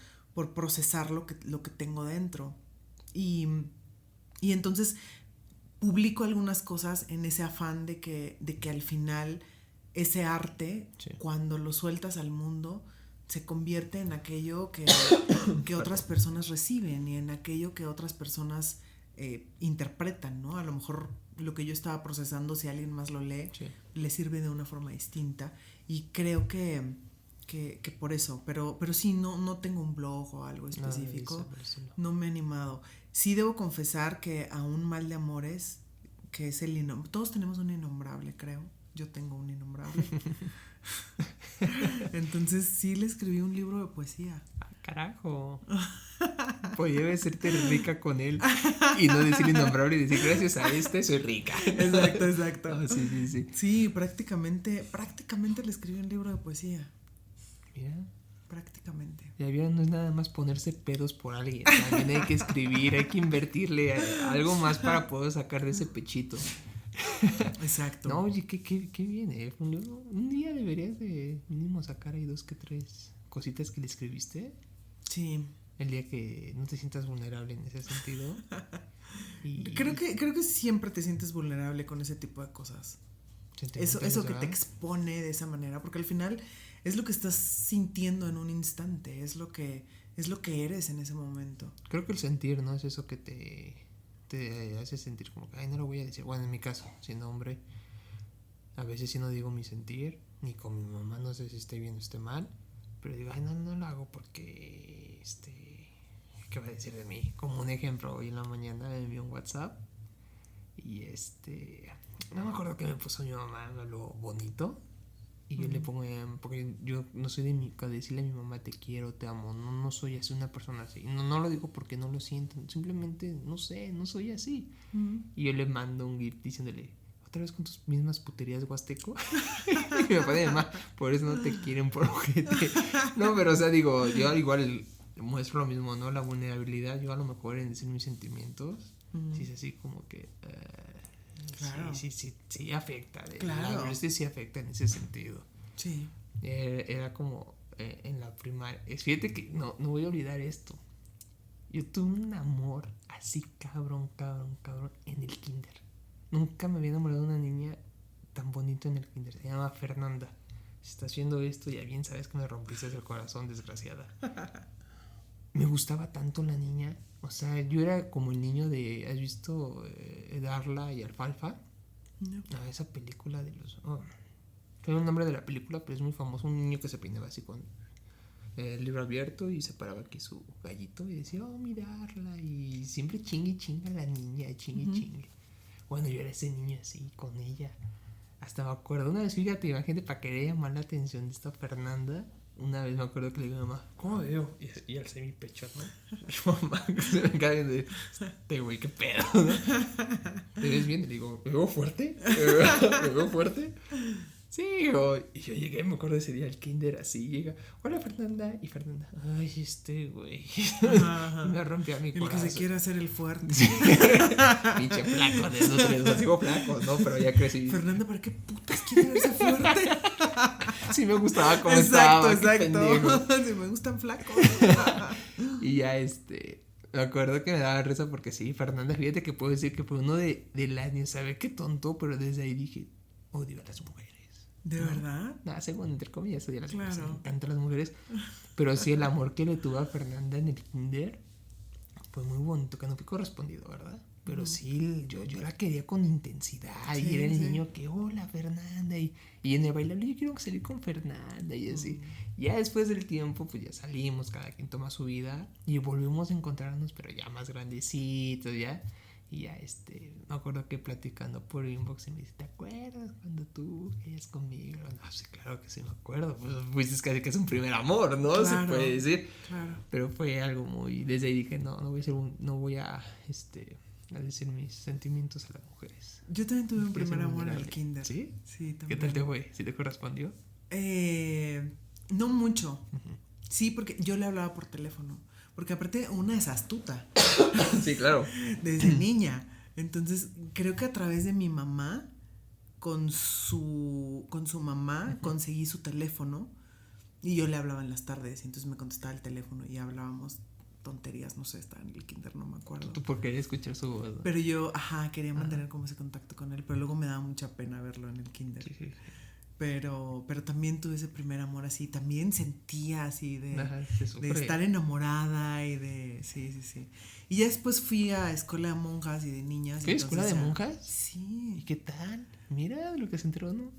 procesar lo que tengo dentro. Y entonces publico algunas cosas en ese afán de que al final ese arte, cuando lo sueltas al mundo, se convierte en aquello que otras personas reciben y en aquello que otras personas interpretan, ¿no? A lo mejor lo que yo estaba procesando, si alguien más lo lee, le sirve de una forma distinta. Y creo que por eso, pero sí, no tengo un blog o algo específico, no me he animado. Sí debo confesar que a un mal de amores, que es el innombrable, todos tenemos un innombrable, creo, yo tengo un innombrable. Entonces sí le escribí un libro de poesía. Carajo. Podía decirte rica con él y no decir innombrable y decir gracias a soy rica. Exacto. Oh, sí. Sí, prácticamente le escribí un libro de poesía. Mira. Prácticamente. Ya vieron, no es nada más ponerse pedos por alguien. También hay que escribir, hay que invertirle algo más para poder sacar de ese pechito. Exacto. No, oye, qué bien, un día deberías de mínimo sacar ahí 2 que 3 cositas que le escribiste. Sí. El día que no te sientas vulnerable en ese sentido. Creo que siempre te sientes vulnerable con ese tipo de cosas. Eso que te expone de esa manera, porque al final es lo que estás sintiendo en un instante, es lo que eres en ese momento. Creo que el sentir, ¿no? Es eso que te hace sentir como que, ay, no lo voy a decir. Bueno, en mi caso, siendo hombre, a veces sí no digo mi sentir, ni con mi mamá, no sé si esté bien o esté mal, pero digo, ay, no lo hago porque, ¿qué va a decir de mí? Como un ejemplo, hoy en la mañana me envió un WhatsApp y no me acuerdo qué me puso mi mamá, lo bonito. Y yo le pongo, porque yo no soy de decirle a mi mamá te quiero, te amo, no soy así, una persona así. No lo digo porque no lo siento, simplemente no sé, no soy así. Y yo le mando un GIF diciéndole, otra vez con tus mismas puterías huasteco. Y me pone, mamá, por eso no te quieren por ojete. No, pero o sea, digo, yo igual muestro lo mismo, ¿no? La vulnerabilidad, yo a lo mejor en decir mis sentimientos, sí es así como que... Claro. Sí afecta. Claro. Sí afecta en ese sentido. Sí. Era como en la primaria. Fíjate que no voy a olvidar esto. Yo tuve un amor así cabrón en el kinder. Nunca me había enamorado de una niña tan bonita en el kinder. Se llama Fernanda. Si estás viendo esto, ya bien sabes que me rompiste el corazón, desgraciada. Me gustaba tanto la niña. O sea, yo era como el niño de... ¿Has visto Darla y Alfalfa? No. Esa película de los... Tengo el nombre de la película, pero es muy famoso. Un niño que se peinaba así con el libro abierto y se paraba aquí su gallito y decía, mirarla. Y siempre chinga la niña, chingue. Bueno, yo era ese niño así con ella. Hasta me acuerdo, una vez, fíjate, imagínate, para querer llamar la atención de esta Fernanda, una vez me acuerdo que le digo a mi mamá, ¿cómo veo? Y alcé mi pecho, ¿no? Mi mamá se me cae de este güey, qué pedo, ¿no? ¿Te ves bien? Y le digo, ¿me veo fuerte? ¿Me veo fuerte? Sí, y yo llegué, me acuerdo ese día al kinder, así, llega, hola Fernanda, y Fernanda, ay, este güey, y me rompió mi corazón. El que se quiere hacer el fuerte. Sí. Pinche flaco de esos sigo flaco, ¿no? Pero ya crecí. Fernanda, ¿para qué putas quiere verse fuerte? Sí me gustaba cómo estaba. Exacto. Sí me gustan flacos. Y ya me acuerdo que me daba risa porque sí, Fernanda, fíjate que puedo decir que fue uno del año, ¿sabes qué tonto? Pero desde ahí dije, odio a las mujeres. ¿De verdad? Nada, según entre comillas, odio a las mujeres. Claro. Me encantan las mujeres. Pero sí, el amor que le tuve a Fernanda en el kinder fue muy bonito, que no fue correspondido, ¿verdad? Pero sí, yo la quería con intensidad. Sí, y era el niño que, hola Fernanda. Y en el bailable yo quiero salir con Fernanda y así. Ya después del tiempo, pues ya salimos, cada quien toma su vida. Y volvemos a encontrarnos, pero ya más grandecitos, ya. Y ya me acuerdo que platicando por inbox y me dice, ¿te acuerdas cuando tú querías conmigo? No, sí, claro que sí me acuerdo. Pues es casi que es un primer amor, ¿no? Claro, se puede decir. Claro. Pero fue algo muy... Desde ahí dije, no voy a decir mis sentimientos a las mujeres. Yo también tuve un primer amor en el kinder. ¿Sí? Sí, también. ¿Qué tal te fue? ¿Sí te correspondió? No mucho. Sí, porque yo le hablaba por teléfono. Porque aparte una es astuta. Sí, claro. Desde niña. Entonces, creo que a través de mi mamá, con su mamá, conseguí su teléfono. Y yo le hablaba en las tardes. Y entonces me contestaba el teléfono y hablábamos tonterías. No sé, estaba en el kinder, no me acuerdo. Tú por querer escuchar su voz, ¿no? Pero yo, quería mantener como ese contacto con él. Pero luego me daba mucha pena verlo en el kinder. Sí. Pero también tuve ese primer amor así, también sentía así de estar enamorada y de... Sí. Y ya después fui a escuela de monjas y de niñas. ¿Qué? ¿Escuela de monjas? Sí. ¿Y qué tal? Mira lo que se enteró, ¿no?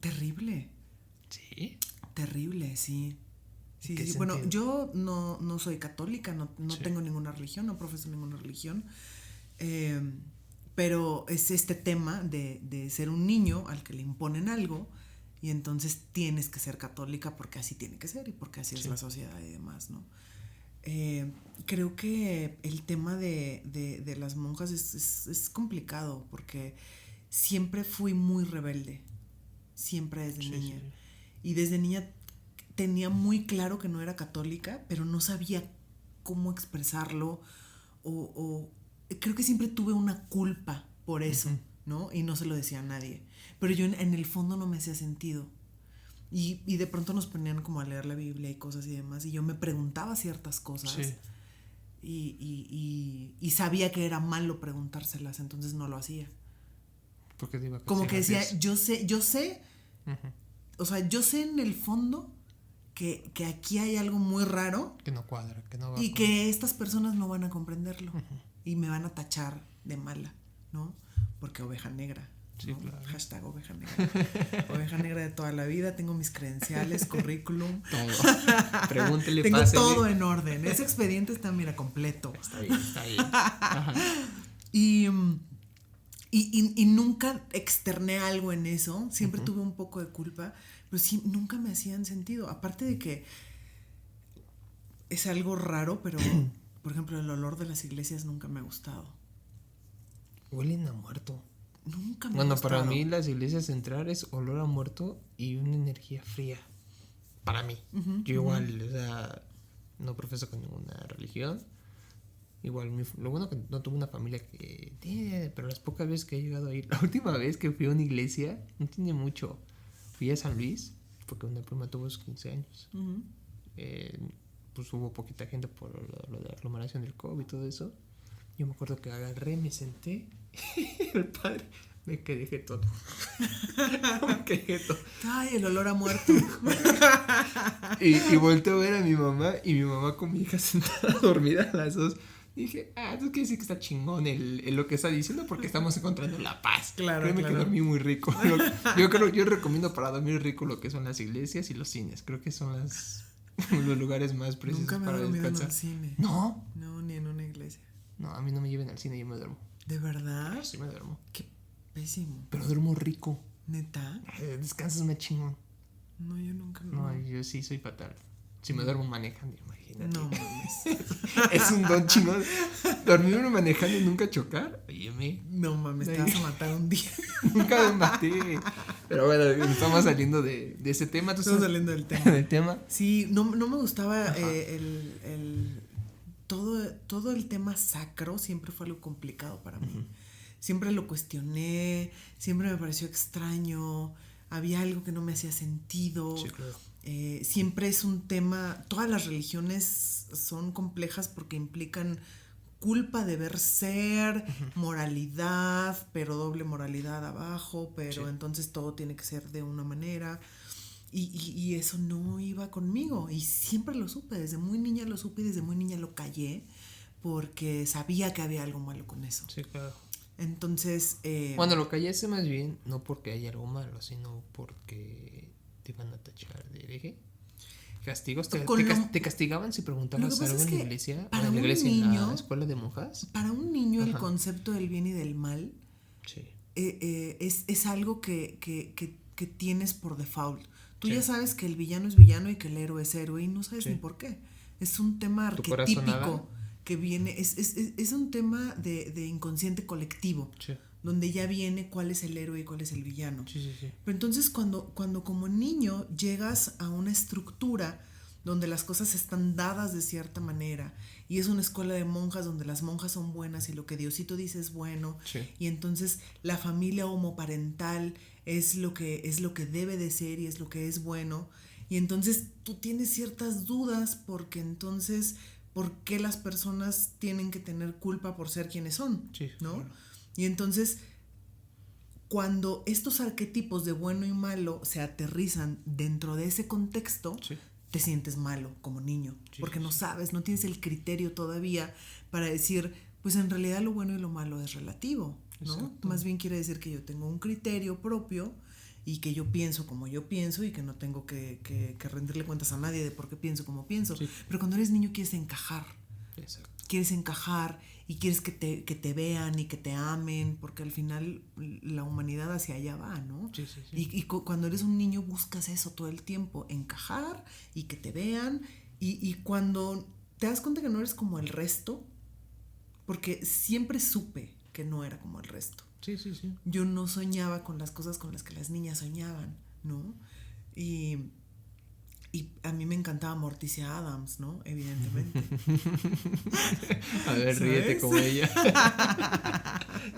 Terrible. ¿Sí? Terrible, sí. Sí. Bueno, yo no soy católica, no tengo ninguna religión, no profeso ninguna religión. Pero es este tema de ser un niño al que le imponen algo y entonces tienes que ser católica porque así tiene que ser y porque así es la sociedad y demás, ¿no? Creo que el tema de las monjas es complicado porque siempre fui muy rebelde, siempre desde niña. Sí. Y desde niña tenía muy claro que no era católica, pero no sabía cómo expresarlo o creo que siempre tuve una culpa por eso, ¿no? Y no se lo decía a nadie. Pero yo en el fondo no me hacía sentido. Y de pronto nos ponían como a leer la Biblia y cosas y demás. Y yo me preguntaba ciertas cosas. Sí. Y sabía que era malo preguntárselas, entonces no lo hacía. Porque te iba a como que decía, yo sé. O sea, yo sé en el fondo que aquí hay algo muy raro. Que no cuadra, que no va. Y que estas personas no van a comprenderlo. Y me van a tachar de mala, ¿no? Porque oveja negra. Sí, ¿no? Claro. Hashtag oveja negra. Oveja negra de toda la vida. Tengo mis credenciales, currículum. Todo. Pregúntele, tengo pásele. todo en orden. Ese expediente está, mira, completo. Está bien. Ajá. Y nunca externé algo en eso. Siempre tuve un poco de culpa. Pero sí, nunca me hacían sentido. Aparte de que es algo raro, pero... Por ejemplo, el olor de las iglesias nunca me ha gustado. Huelen a muerto. Nunca me ha gustado. Bueno, para mí las iglesias entrar es olor a muerto y una energía fría. Para mí. Yo igual, o sea, no profeso con ninguna religión. Igual, lo bueno que no tuve una familia que... Pero las pocas veces que he llegado a ir... La última vez que fui a una iglesia, no tiene mucho. Fui a San Luis porque una prima tuvo sus 15 años. Pues hubo poquita gente por lo de la aglomeración del COVID y todo eso. Yo me acuerdo que agarré, me senté, el padre, me quedé todo. Ay, el olor a muerto. y volteo a ver a mi mamá, y mi mamá con mi hija sentada dormida a las dos. Y dije, eso quiere decir que está chingón lo que está diciendo, porque estamos encontrando la paz. Créeme que dormí muy rico. Yo recomiendo para dormir rico lo que son las iglesias y los cines. Creo que son los lugares más precisos para descansar. Nunca me he dormido en un cine. ¿No? No, ni en una iglesia. No, a mí no me lleven al cine, yo me duermo. ¿De verdad? Sí, me duermo. Qué pésimo. Pero duermo rico. ¿Neta? Descansas más chingón. No, yo nunca. No, yo sí soy fatal. Si me duermo manejando, imagínate. No mames. Es un don chingón. Dormirme manejando y nunca chocar. Óyeme. No mames, te vas a matar un día. Nunca me maté. Pero bueno, estamos saliendo de ese tema. Estamos saliendo del tema. ¿Del tema? Sí, no me gustaba todo el tema sacro. Siempre fue algo complicado para mí. Siempre lo cuestioné. Siempre me pareció extraño. Había algo que no me hacía sentido. Sí, claro. Siempre es un tema, todas las religiones son complejas porque implican culpa, deber ser, moralidad, pero doble moralidad abajo, pero entonces todo tiene que ser de una manera, y eso no iba conmigo, y siempre lo supe, desde muy niña lo supe y desde muy niña lo callé porque sabía que había algo malo con eso. Sí, claro. Entonces bueno, lo callé más bien no porque haya algo malo, sino porque te iban a tachar de hereje. ¿Castigos? ¿Te castigaban si preguntabas algo en la iglesia? Para ¿En la iglesia, niño, en la escuela de monjas? Para un niño el concepto del bien y del mal sí. Es algo que tienes por default. Tú ya sabes que el villano es villano y que el héroe es héroe y no sabes ni por qué. Es un tema arquetípico que viene, es un tema de inconsciente colectivo. Sí. Donde ya viene cuál es el héroe y cuál es el villano. Sí. Pero entonces cuando como niño llegas a una estructura donde las cosas están dadas de cierta manera y es una escuela de monjas donde las monjas son buenas y lo que Diosito dice es bueno, y entonces la familia homoparental es lo que debe de ser y es lo que es bueno, y entonces tú tienes ciertas dudas porque entonces ¿por qué las personas tienen que tener culpa por ser quienes son? Sí, ¿no? Claro. Y entonces, cuando estos arquetipos de bueno y malo se aterrizan dentro de ese contexto, te sientes malo como niño, porque no sabes, no tienes el criterio todavía para decir, pues en realidad lo bueno y lo malo es relativo, ¿no? Exacto. Más bien quiere decir que yo tengo un criterio propio y que yo pienso como yo pienso y que no tengo que rendirle cuentas a nadie de por qué pienso como pienso. Sí. Pero cuando eres niño quieres encajar. Exacto. Quieres encajar y quieres que te vean y que te amen, porque al final la humanidad hacia allá va, ¿no? Sí. Y cuando eres un niño buscas eso todo el tiempo, encajar y que te vean, y cuando te das cuenta que no eres como el resto, porque siempre supe que no era como el resto. Sí. Yo no soñaba con las cosas con las que las niñas soñaban, ¿no? Y a mí me encantaba Morticia Adams, ¿no? Evidentemente. A ver, ¿sabes? Ríete como ella.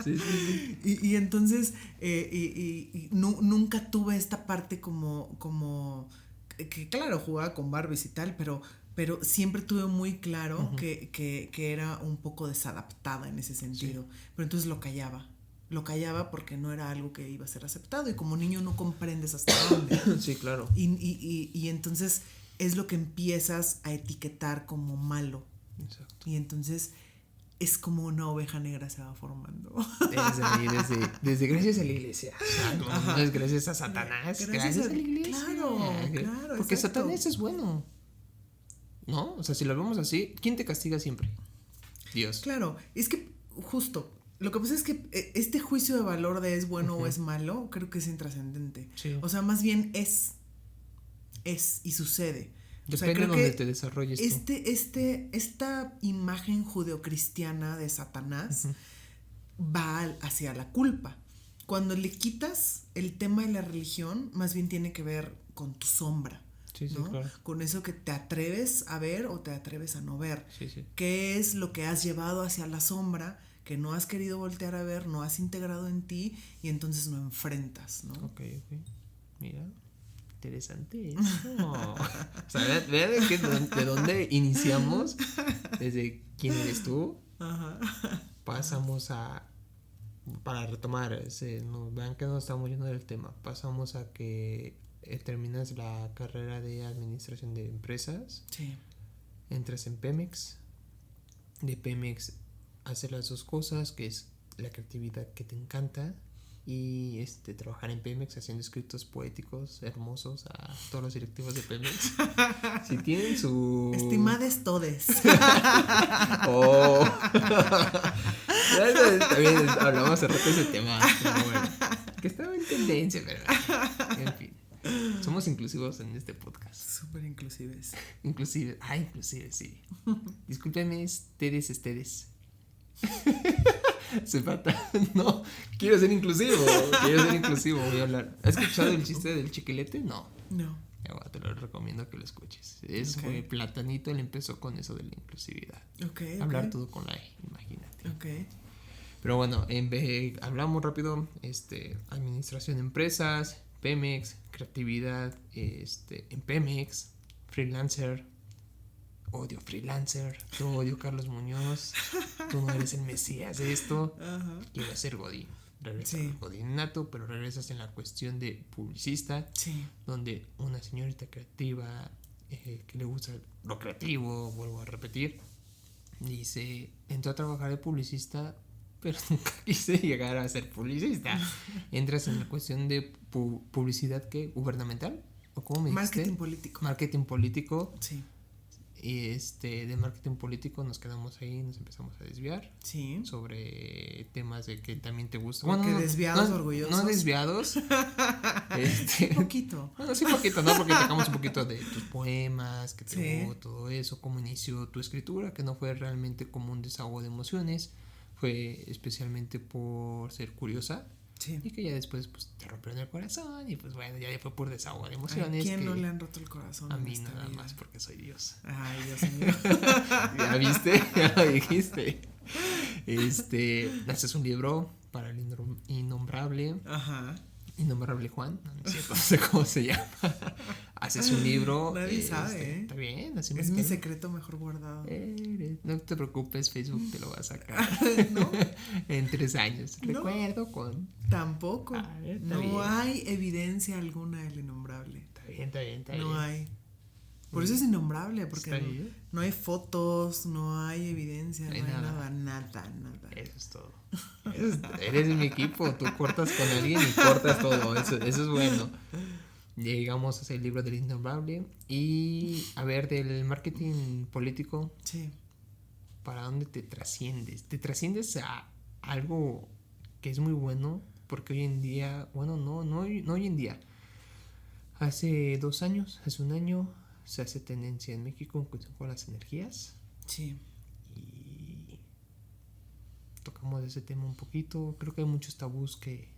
Sí. Y entonces nunca tuve esta parte como que claro, jugaba con Barbies y tal, pero siempre tuve muy claro que era un poco desadaptada en ese sentido. Sí. Pero entonces lo callaba porque no era algo que iba a ser aceptado y como niño no comprendes hasta dónde. Sí, claro. Y entonces es lo que empiezas a etiquetar como malo. Exacto. Y entonces es como una oveja negra se va formando. Desde gracias a la iglesia. O sea, no es gracias a Satanás. Gracias a la iglesia. Claro. Porque exacto. Satanás es bueno, ¿no? O sea, si lo vemos así, ¿quién te castiga siempre? Dios. Claro, es que justo lo que pasa es que este juicio de valor de es bueno o es malo, creo que es intrascendente. Sí. O sea, más bien es y sucede. Depende de donde te desarrolles tú. Esta imagen judeocristiana de Satanás va hacia la culpa. Cuando le quitas el tema de la religión, más bien tiene que ver con tu sombra. Sí, ¿no? Claro. Con eso que te atreves a ver o te atreves a no ver. Sí. ¿Qué es lo que has llevado hacia la sombra que no has querido voltear a ver, no has integrado en ti y entonces no enfrentas, ¿no? Ok. Mira. interesante eso. O sea, vean de dónde iniciamos, desde quién eres tú, pasamos a, para retomar, vean que no estamos yendo del tema, pasamos a que terminas la carrera de administración de empresas, sí, entras en Pemex, de Pemex haces las dos cosas, que es la creatividad que te encanta, y trabajar en Pemex haciendo escritos poéticos hermosos a todos los directivos de Pemex. Si tienen su... Estimades todes. Oh. También hablamos hace rato de ese tema, pero bueno, que estaba en tendencia, pero en fin. Somos inclusivos en este podcast. Súper inclusives. Inclusive, sí. Discúlpeme, ustedes. Se falta. No, quiero ser inclusivo, voy a hablar. ¿Has escuchado el chiste del chiquilete? No. Te lo recomiendo que lo escuches. Fue Platanito, él empezó con eso de la inclusividad. Hablar todo con la E, imagínate. Pero bueno, hablamos rápido. Administración de empresas, Pemex, creatividad, en Pemex, freelancer. Odio freelancer, tú odio Carlos Muñoz, tú no eres el mesías de esto. Quiero ser Godín. Regresas Godín nato, pero regresas en la cuestión de publicista, donde una señorita creativa que le gusta lo creativo, vuelvo a repetir, dice, entró a trabajar de publicista, pero nunca quise llegar a ser publicista. Entras en la cuestión de publicidad, ¿qué? ¿Gubernamental? ¿O cómo me dijiste? Marketing político. Sí. Y de marketing político nos quedamos ahí, nos empezamos a desviar sobre temas de que también te gusta. Bueno, que desviados, orgullosos. No desviados. Poquito. Bueno, sí, poquito, ¿no? Porque tocamos un poquito de tus poemas, que te hubo todo eso, cómo inició tu escritura, que no fue realmente como un desahogo de emociones, fue especialmente por ser curiosa. Y que ya después pues te rompieron el corazón y pues bueno, ya fue por desahogo de emociones. ¿A quién no le han roto el corazón? A mí nada más, porque soy Dios. Ay, Dios mío. ¿Ya viste? Ya lo dijiste. Haces un libro para el innombrable. Innombrable Juan, no sé cómo se llama. Haces un libro. Nadie sabe. Está bien, así es mi secreto mejor guardado. No te preocupes, Facebook te lo va a sacar. ¿No? En 3 años. No. Recuerdo con. Tampoco. No hay evidencia alguna del innombrable. Está bien. No hay. Por eso es innombrable, porque no hay fotos, no hay evidencia, no hay nada. Eso es todo. Eres de mi equipo, tú cortas con alguien y cortas todo, eso es bueno. Llegamos a hacer el libro del innombrable y a ver, del marketing político. ¿Para dónde te trasciendes? Te trasciendes a algo que es muy bueno, porque hoy en día, bueno, no hoy en día, hace 2 años, hace 1 año, se hace tendencia en México en cuestión con las energías. Y tocamos ese tema un poquito. Creo que hay muchos tabús que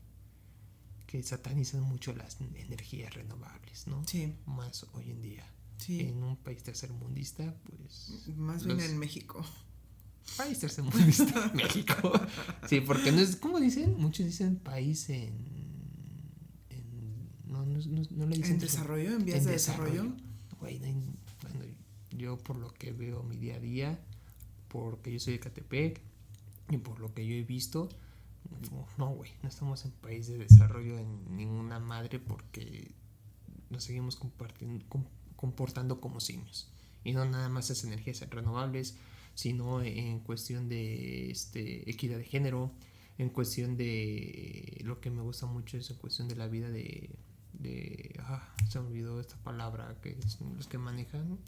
satanizan mucho las energías renovables, ¿no? Más hoy en día. En un país tercermundista, pues. Más bien en México. País tercermundista, México. Sí, porque no es, ¿cómo dicen? Muchos dicen país no le dicen. ¿En desarrollo? ¿En vías de desarrollo? Bueno, yo por lo que veo mi día a día, porque yo soy de Ecatepec y por lo que yo he visto, no estamos en país de desarrollo en ninguna madre, porque nos seguimos comportando como simios. Y no nada más es energías renovables, sino en cuestión de equidad de género, en cuestión de lo que me gusta mucho es en cuestión de la vida se me olvidó esta palabra que son los que manejan,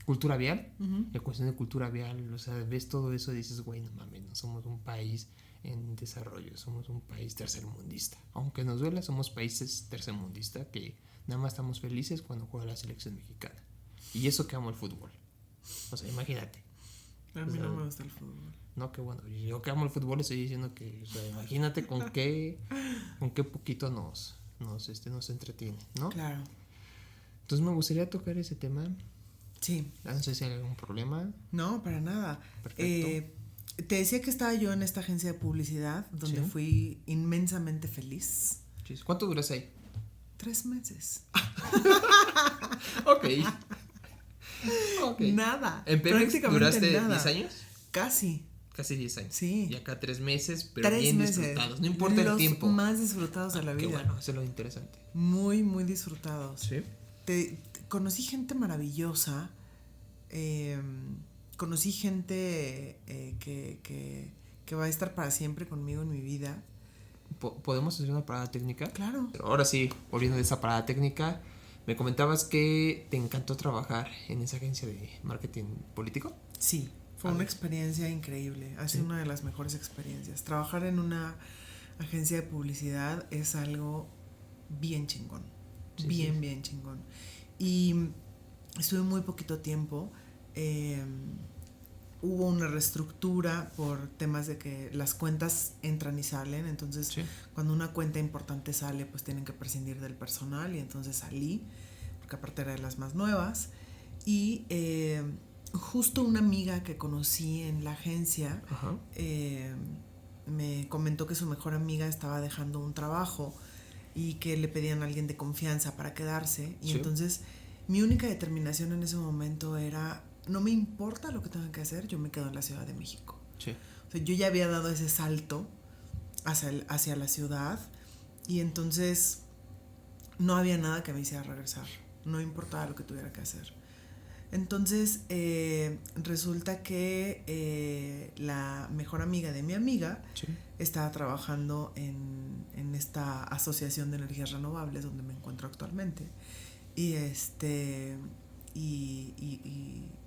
cultura vial. En cuestión de cultura vial, o sea, ves todo eso y dices, güey, no mames, no somos un país en desarrollo, somos un país tercermundista. Aunque nos duela, somos países tercermundistas que nada más estamos felices cuando juega la selección mexicana. Y eso que amo el fútbol. O sea, imagínate. A mí no me gusta el fútbol. No, que bueno, yo que amo el fútbol estoy diciendo que, o sea, imagínate con qué poquito nos entretiene, ¿no? Claro. Entonces me gustaría tocar ese tema. Sí. No sé si hay algún problema. No, para nada. Perfecto. Te decía que estaba yo en esta agencia de publicidad donde fui inmensamente feliz. ¿Cuánto duras ahí? 3 meses. Ok. Nada. ¿En Pemex duraste nada. 10 años? Casi 10 años. Sí. Y acá 3 meses, pero 3 bien meses. disfrutados. No importa el tiempo. Los más disfrutados de la vida. Qué bueno, eso es lo interesante. Muy, muy disfrutados. Sí. Conocí gente maravillosa. Conocí gente que va a estar para siempre conmigo en mi vida. ¿Podemos hacer una parada técnica? Claro. Pero ahora sí, volviendo de esa parada técnica, me comentabas que te encantó trabajar en esa agencia de marketing político. Sí, fue una experiencia increíble. Ha sido una de las mejores experiencias. Trabajar en una agencia de publicidad es algo bien chingón. Bien chingón. Y estuve muy poquito tiempo. Hubo una reestructura por temas de que las cuentas entran y salen, entonces cuando una cuenta importante sale, pues tienen que prescindir del personal, y entonces salí, porque aparte era de las más nuevas, y justo una amiga que conocí en la agencia me comentó que su mejor amiga estaba dejando un trabajo y que le pedían a alguien de confianza para quedarse, y entonces mi única determinación en ese momento era: no me importa lo que tenga que hacer, yo me quedo en la Ciudad de México. Sí. O sea, yo ya había dado ese salto hacia la ciudad, y entonces no había nada que me hiciera regresar. No importaba lo que tuviera que hacer. Entonces resulta que la mejor amiga de mi amiga estaba trabajando en esta asociación de energías renovables donde me encuentro actualmente.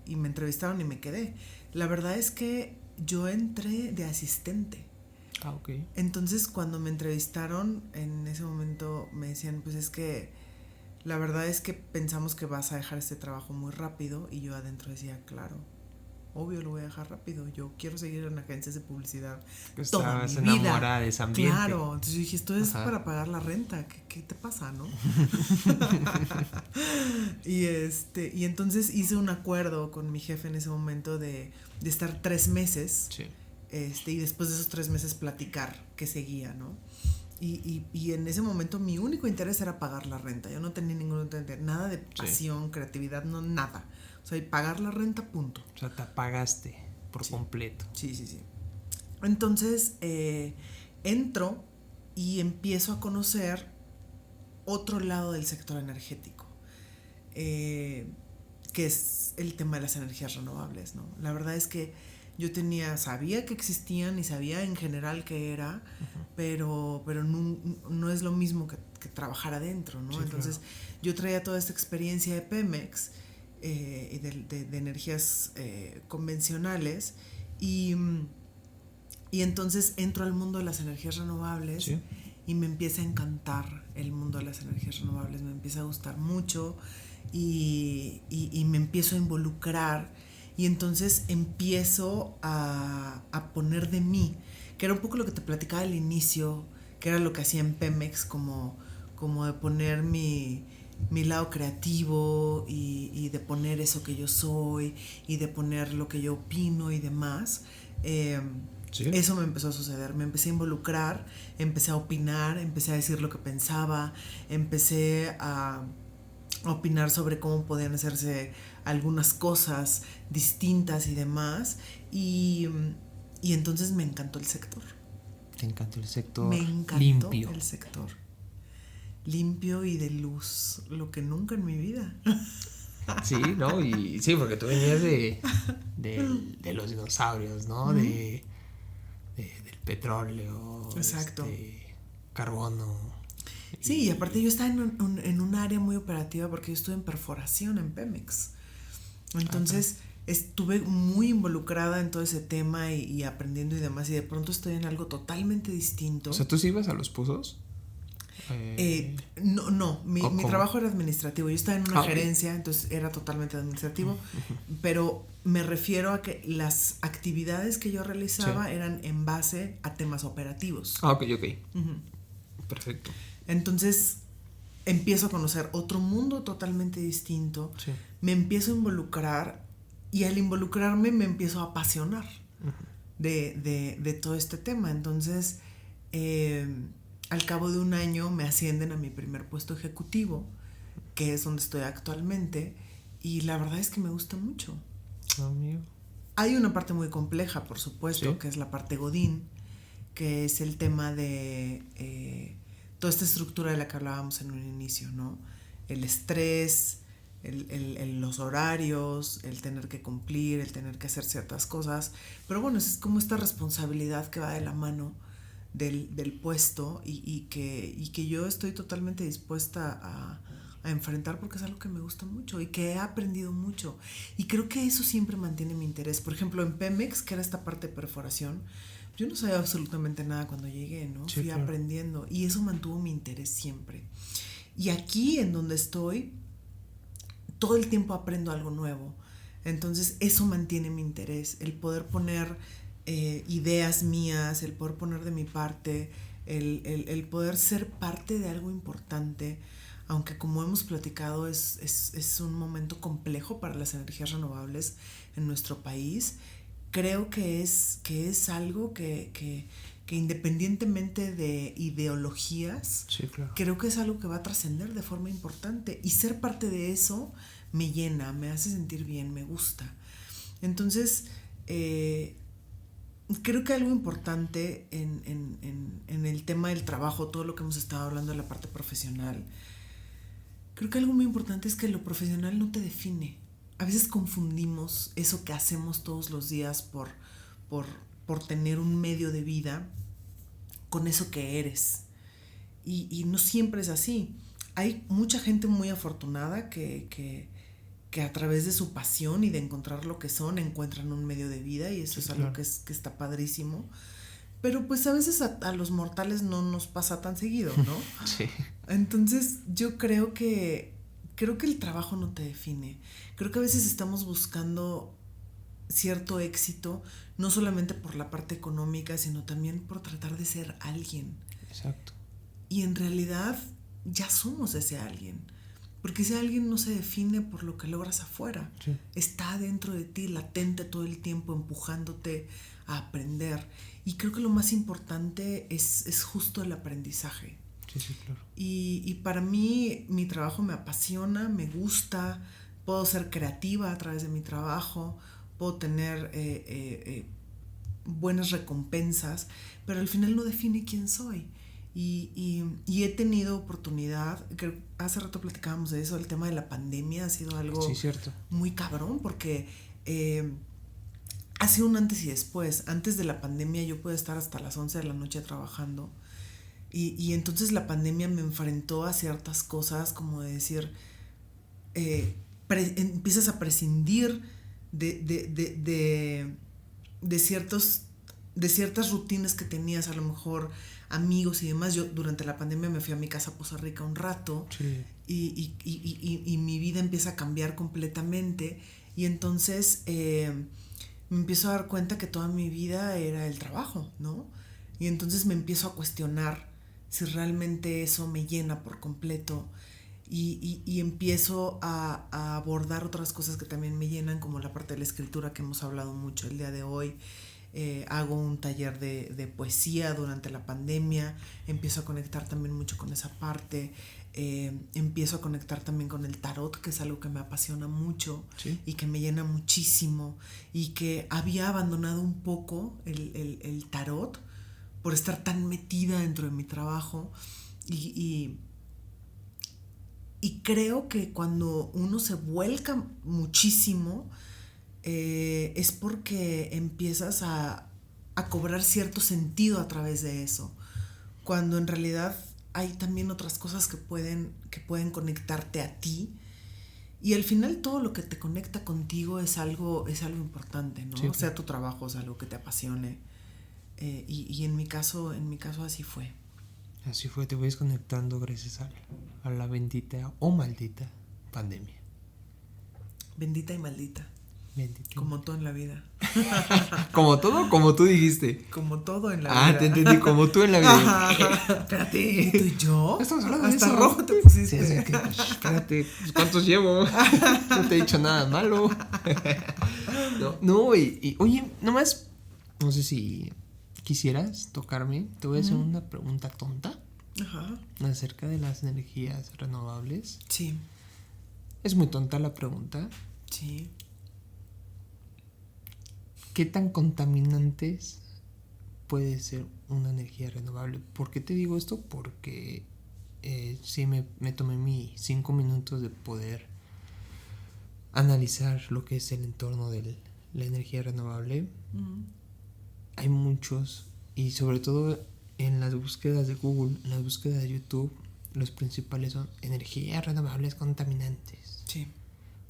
Y me entrevistaron y me quedé. La verdad es que yo entré de asistente. Entonces cuando me entrevistaron, en ese momento me decían, pues es que la verdad es que pensamos que vas a dejar este trabajo muy rápido. Y yo adentro decía, claro, obvio lo voy a dejar rápido, yo quiero seguir en agencias de publicidad toda mi vida. Enamorada de ese ambiente. Claro, entonces yo dije, esto es para pagar la renta, ¿qué te pasa, no? Y entonces hice un acuerdo con mi jefe en ese momento de estar 3 meses y después de esos 3 meses platicar qué seguía, ¿no? Y en ese momento mi único interés era pagar la renta. Yo no tenía ningún interés, nada de pasión, creatividad, no, nada. O sea, y pagar la renta, punto. O sea, te apagaste por completo. Sí. Entonces, entro y empiezo a conocer otro lado del sector energético, que es el tema de las energías renovables, ¿no? La verdad es que yo sabía que existían y sabía en general qué era, pero no es lo mismo que trabajar adentro, ¿no? Entonces, yo traía toda esta experiencia de Pemex y de energías convencionales, y entonces entro al mundo de las energías renovables y me empieza a encantar el mundo de las energías renovables, me empieza a gustar mucho y me empiezo a involucrar. Y entonces empiezo a poner de mí, que era un poco lo que te platicaba al inicio, que era lo que hacía en Pemex, como de poner mi lado creativo y de poner eso que yo soy y de poner lo que yo opino y demás. Eso me empezó a suceder, me empecé a involucrar, empecé a opinar, empecé a decir lo que pensaba, empecé a opinar sobre cómo podían hacerse algunas cosas distintas y demás, y entonces me encantó el sector. ¿Te encantó el sector? Me encantó limpio. El sector limpio y de luz, lo que nunca en mi vida. Sí, ¿no? Y sí, porque tú venías de los dinosaurios, ¿no? Del petróleo, exacto, carbono. Sí, y aparte yo estaba en un área muy operativa porque yo estuve en perforación en Pemex. Entonces estuve muy involucrada en todo ese tema y aprendiendo y demás, y de pronto estoy en algo totalmente distinto. O sea, ¿tú sí ibas a los pozos? No, mi trabajo era administrativo. Yo estaba en una gerencia, entonces era totalmente administrativo, pero me refiero a que las actividades que yo realizaba eran en base a temas operativos. Ok. Perfecto. Entonces empiezo a conocer otro mundo totalmente distinto, me empiezo a involucrar, y al involucrarme me empiezo a apasionar de todo este tema. Entonces al cabo de un año me ascienden a mi primer puesto ejecutivo, que es donde estoy actualmente, y la verdad es que me gusta mucho. Amigo. Hay una parte muy compleja, por supuesto, ¿Sí? que es la parte Godín, que es el tema de toda esta estructura de la que hablábamos en un inicio, ¿no? El estrés, los horarios, el tener que cumplir, el tener que hacer ciertas cosas, pero bueno, es como esta responsabilidad que va de la mano del puesto y que yo estoy totalmente dispuesta a enfrentar porque es algo que me gusta mucho y que he aprendido mucho, y creo que eso siempre mantiene mi interés. Por ejemplo, en Pemex, que era esta parte de perforación, yo no sabía absolutamente nada cuando llegué, ¿no? Sí, Fui claro. aprendiendo y eso mantuvo mi interés siempre. Y aquí en donde estoy, todo el tiempo aprendo algo nuevo. Entonces eso mantiene mi interés, el poder poner ideas mías, el poder poner de mi parte, el poder ser parte de algo importante, aunque como hemos platicado es un momento complejo para las energías renovables en nuestro país. Creo que es algo que independientemente de ideologías, Sí, claro. creo que es algo que va a trascender de forma importante, y ser parte de eso me llena, me hace sentir bien, me gusta. Entonces, creo que algo importante en el tema del trabajo, todo lo que hemos estado hablando de la parte profesional, creo que algo muy importante es que lo profesional no te define. A veces confundimos eso que hacemos todos los días por tener un medio de vida con eso que eres. Y no siempre es así. Hay mucha gente muy afortunada que a través de su pasión y de encontrar lo que son, encuentran un medio de vida, y eso Sí, es algo claro. que está padrísimo. Pero pues a veces a los mortales no nos pasa tan seguido, ¿no? Sí. Entonces yo creo que el trabajo no te define. Creo que a veces estamos buscando cierto éxito, no solamente por la parte económica, sino también por tratar de ser alguien. Exacto. Y en realidad ya somos ese alguien, porque ese alguien no se define por lo que logras afuera. Sí. Está dentro de ti, latente todo el tiempo, empujándote a aprender. Y creo que lo más importante es justo el aprendizaje. Sí, sí, claro. Y para mí, mi trabajo me apasiona, me gusta, puedo ser creativa a través de mi trabajo, puedo tener buenas recompensas, pero al final no define quién soy. Y he tenido oportunidad, que hace rato platicábamos de eso, el tema de la pandemia ha sido algo Sí, cierto. muy cabrón, porque ha sido un antes y después. Antes de la pandemia yo pude estar hasta las 11 de la noche trabajando, y entonces la pandemia me enfrentó a ciertas cosas, como de decir, empiezas a prescindir de ciertas rutinas que tenías, a lo mejor amigos y demás. Yo durante la pandemia me fui a mi casa a Poza Rica un rato. Sí. Y mi vida empieza a cambiar completamente, y entonces me empiezo a dar cuenta que toda mi vida era el trabajo, ¿no? Y entonces me empiezo a cuestionar si realmente eso me llena por completo, y empiezo a abordar otras cosas que también me llenan, como la parte de la escritura que hemos hablado mucho el día de hoy. Hago un taller de poesía durante la pandemia, empiezo a conectar también mucho con esa parte. Empiezo a conectar también con el tarot, que es algo que me apasiona mucho. Sí. Y que me llena muchísimo, y que había abandonado un poco el tarot por estar tan metida dentro de mi trabajo, y creo que cuando uno se vuelca muchísimo, es porque empiezas a cobrar cierto sentido a través de eso, cuando en realidad hay también otras cosas que pueden conectarte a ti, y al final todo lo que te conecta contigo es algo importante, ¿no? Sí, claro. O sea, tu trabajo es algo que te apasione, y en mi caso así fue. Así fue, te voy desconectando gracias a la bendita o maldita pandemia. Bendita y maldita. Bendita. Como todo en la vida. ¿Como todo? Como tú dijiste. Como todo en la vida. Ah, te entendí, como tú en la vida. Ajá. Espérate. ¿Y tú y yo? Estamos hablando de Hasta eso. rojo te pusiste. Sí, espérate, ¿cuántos llevo? No te he dicho nada malo. No, y oye, nomás, no sé si quisieras tocarme. Te voy a hacer una pregunta tonta. Ajá. Acerca de las energías renovables. Sí. Es muy tonta la pregunta. Sí. ¿Qué tan contaminantes puede ser una energía renovable? ¿Por qué te digo esto? Porque sí me tomé mis 5 minutos de poder analizar lo que es el entorno de la energía renovable. Hay muchos, y sobre todo en las búsquedas de Google, en las búsquedas de YouTube, los principales son energías renovables contaminantes. Sí.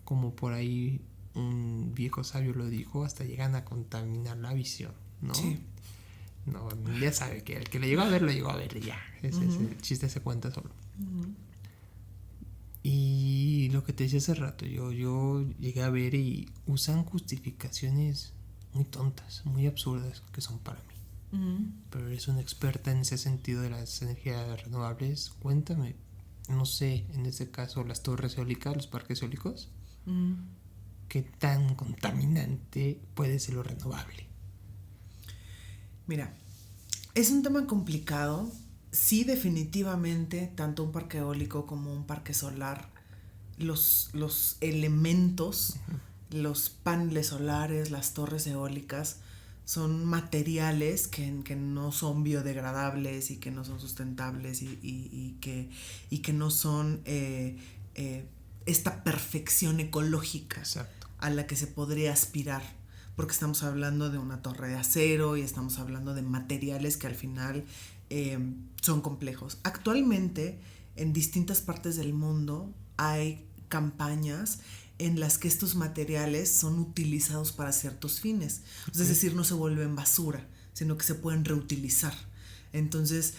Como por ahí un viejo sabio lo dijo, hasta llegan a contaminar la visión, ¿no? Sí. No, ya sabe que el que lo llegó a ver, lo llegó a ver ya. El chiste se cuenta solo. Y lo que te decía hace rato, yo llegué a ver y usan justificaciones muy tontas, muy absurdas, que son para mí. Pero eres una experta en ese sentido de las energías renovables. Cuéntame, no sé, en este caso las torres eólicas, los parques eólicos, ¿qué tan contaminante puede ser lo renovable? Mira, es un tema complicado. Sí, definitivamente, tanto un parque eólico como un parque solar, los elementos, los paneles solares, las torres eólicas, son materiales que no son biodegradables y que no son sustentables y que no son esta perfección ecológica. Exacto. A la que se podría aspirar, porque estamos hablando de una torre de acero y estamos hablando de materiales que al final son complejos. Actualmente, en distintas partes del mundo hay campañas en las que estos materiales son utilizados para ciertos fines. Es decir, no se vuelven basura, sino que se pueden reutilizar. Entonces,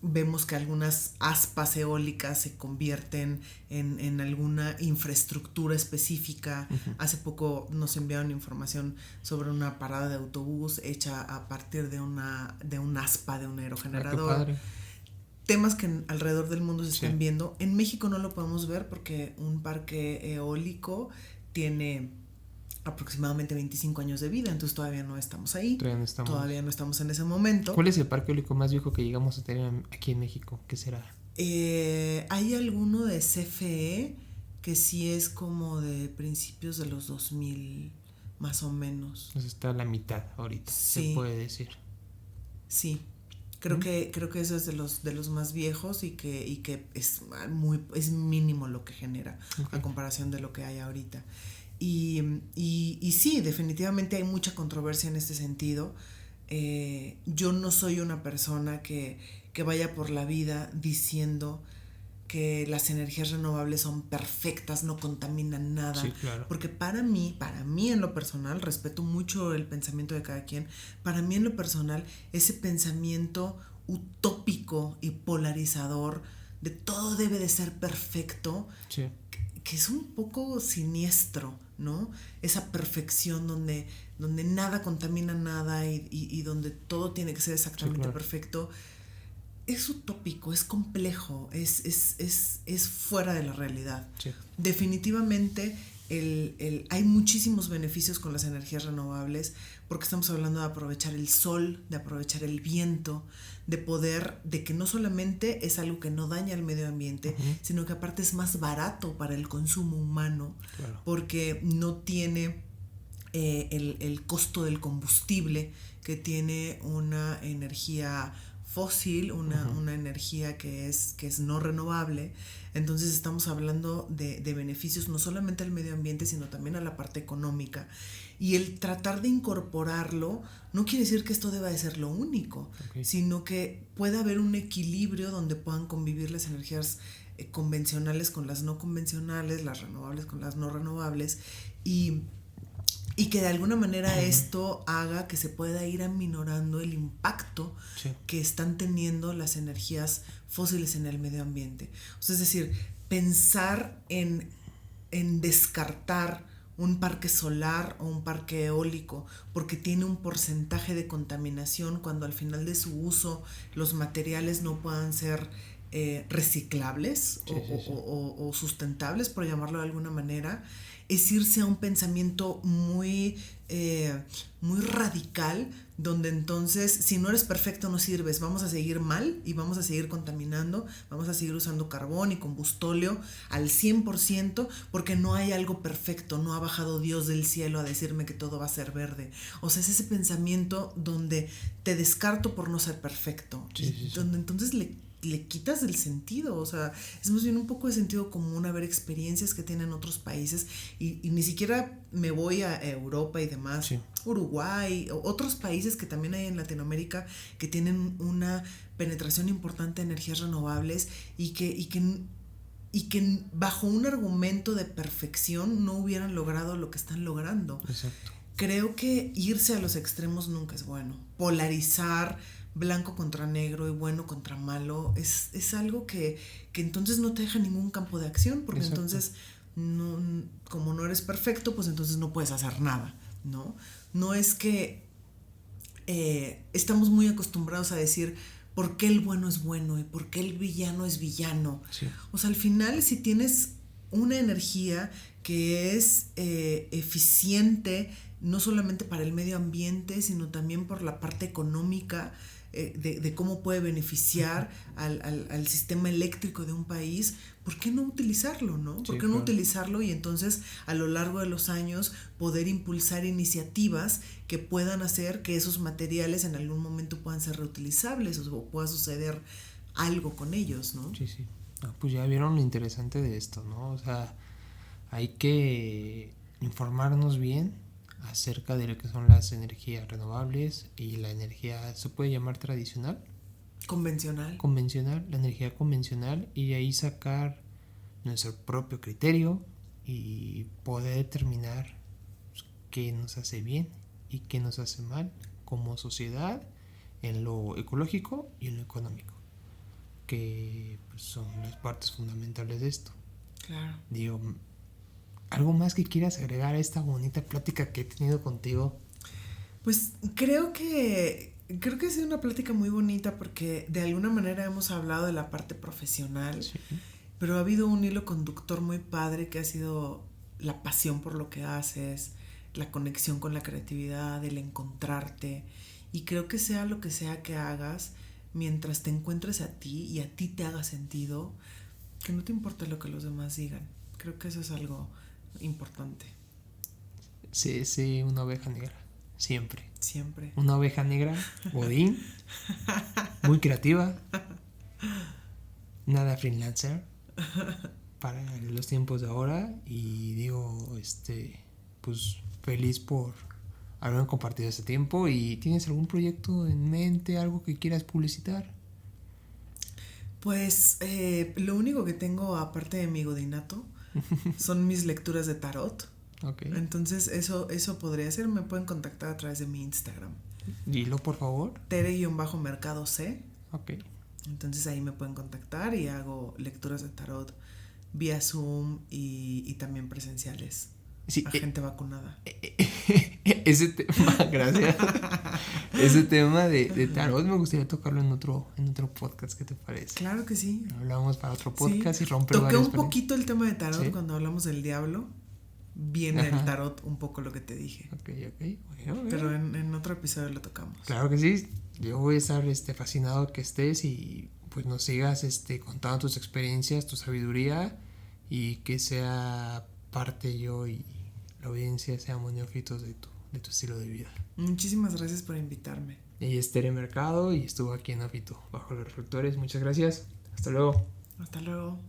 vemos que algunas aspas eólicas se convierten en alguna infraestructura específica. Hace poco nos enviaron información sobre una parada de autobús hecha a partir de un aspa de un aerogenerador. Qué padre. Temas que alrededor del mundo se están viendo. En México no lo podemos ver porque un parque eólico tiene aproximadamente 25 años de vida, entonces todavía no estamos ahí. Todavía no estamos en ese momento. ¿Cuál es el parque eólico más viejo que llegamos a tener aquí en México? ¿Qué será? Hay alguno de CFE que sí es como de principios de los 2000, más o menos. Pues está a la mitad ahorita, sí. Se puede decir. Sí. Creo que eso es de los más viejos y que es mínimo lo que genera a comparación de lo que hay ahorita. Y sí, definitivamente hay mucha controversia en este sentido. Yo no soy una persona que vaya por la vida diciendo que las energías renovables son perfectas, no contaminan nada. Sí, claro. Porque para mí en lo personal, respeto mucho el pensamiento de cada quien, para mí en lo personal, ese pensamiento utópico y polarizador de todo debe de ser perfecto, sí, que es un poco siniestro, ¿no? Esa perfección donde nada contamina nada y donde todo tiene que ser exactamente perfecto. Es utópico, es complejo, es fuera de la realidad. Sí. Definitivamente hay muchísimos beneficios con las energías renovables, porque estamos hablando de aprovechar el sol, de aprovechar el viento, de que no solamente es algo que no daña el medio ambiente, sino que aparte es más barato para el consumo humano, porque no tiene el costo del combustible que tiene una energía fósil, una energía que es no renovable. Entonces estamos hablando de beneficios no solamente al medio ambiente, sino también a la parte económica. Y el tratar de incorporarlo no quiere decir que esto deba de ser lo único, sino que puede haber un equilibrio donde puedan convivir las energías convencionales con las no convencionales, las renovables con las no renovables, y que de alguna manera esto haga que se pueda ir aminorando el impacto que están teniendo las energías fósiles en el medio ambiente. O sea, es decir, pensar en descartar un parque solar o un parque eólico porque tiene un porcentaje de contaminación, cuando al final de su uso los materiales no puedan ser reciclables o sustentables, por llamarlo de alguna manera, es irse a un pensamiento muy radical, donde entonces si no eres perfecto no sirves, vamos a seguir mal y vamos a seguir contaminando, vamos a seguir usando carbón y combustóleo al 100% porque no hay algo perfecto, no ha bajado Dios del cielo a decirme que todo va a ser verde. O sea, es ese pensamiento donde te descarto por no ser perfecto, donde entonces le quitas el sentido. O sea, es más bien un poco de sentido común, a ver experiencias que tienen otros países y ni siquiera me voy a Europa y demás, Uruguay, otros países que también hay en Latinoamérica que tienen una penetración importante de energías renovables y que bajo un argumento de perfección no hubieran logrado lo que están logrando. Exacto. Creo que irse a los extremos nunca es bueno. Polarizar blanco contra negro y bueno contra malo es algo que entonces no te deja ningún campo de acción, porque Exacto. Entonces no, como no eres perfecto, pues entonces no puedes hacer nada, ¿no? No es que estamos muy acostumbrados a decir por qué el bueno es bueno y por qué el villano es villano. Sí. O sea, al final, si tienes una energía que es eficiente, no solamente para el medio ambiente, sino también por la parte económica, de cómo puede beneficiar al sistema eléctrico de un país, ¿por qué no utilizarlo, no? ¿Por qué no utilizarlo y entonces a lo largo de los años poder impulsar iniciativas que puedan hacer que esos materiales en algún momento puedan ser reutilizables o pueda suceder algo con ellos, ¿no? Sí. Pues ya vieron lo interesante de esto, ¿no? O sea, hay que informarnos bien acerca de lo que son las energías renovables y la energía, ¿se puede llamar tradicional? Convencional, la energía convencional, y de ahí sacar nuestro propio criterio y poder determinar qué nos hace bien y qué nos hace mal como sociedad en lo ecológico y en lo económico, que pues, son las partes fundamentales de esto. Claro. Digo, ¿algo más que quieras agregar a esta bonita plática que he tenido contigo? Pues creo que ha sido una plática muy bonita porque de alguna manera hemos hablado de la parte profesional, pero ha habido un hilo conductor muy padre que ha sido la pasión por lo que haces, la conexión con la creatividad, el encontrarte, y creo que sea lo que sea que hagas, mientras te encuentres a ti y a ti te haga sentido, que no te importe lo que los demás digan. Creo que eso es algo importante. Sí, una oveja negra. Siempre. Siempre. Una oveja negra, godín, muy creativa, nada freelancer para los tiempos de ahora, y digo, pues feliz por haber compartido este tiempo. ¿Y tienes algún proyecto en mente, algo que quieras publicitar? Pues lo único que tengo aparte de mi godinato son mis lecturas de tarot. Okay. Entonces eso podría ser. Me pueden contactar a través de mi Instagram. Dilo, por favor. Tere_Mercado C. Okay. Entonces ahí me pueden contactar y hago lecturas de tarot vía Zoom y también presenciales. Sí, a gente vacunada. Ese tema, gracias. Ese tema de tarot me gustaría tocarlo en otro podcast, ¿qué te parece? Claro que sí. Hablamos para otro podcast y romper Toqué un poquito el tema de tarot, ¿sí? Cuando hablamos del diablo. Viene Ajá. el tarot un poco lo que te dije. Ok. Bueno. Pero en otro episodio lo tocamos. Claro que sí. Yo voy a estar fascinado que estés y pues nos sigas contando tus experiencias, tu sabiduría, y que sea parte yo y la audiencia seamos neófitos de tu estilo de vida. Muchísimas gracias por invitarme. Ella es Tere Mercado y estuvo aquí en Neófito Bajo los Reflectores. Muchas gracias. Hasta luego. Hasta luego.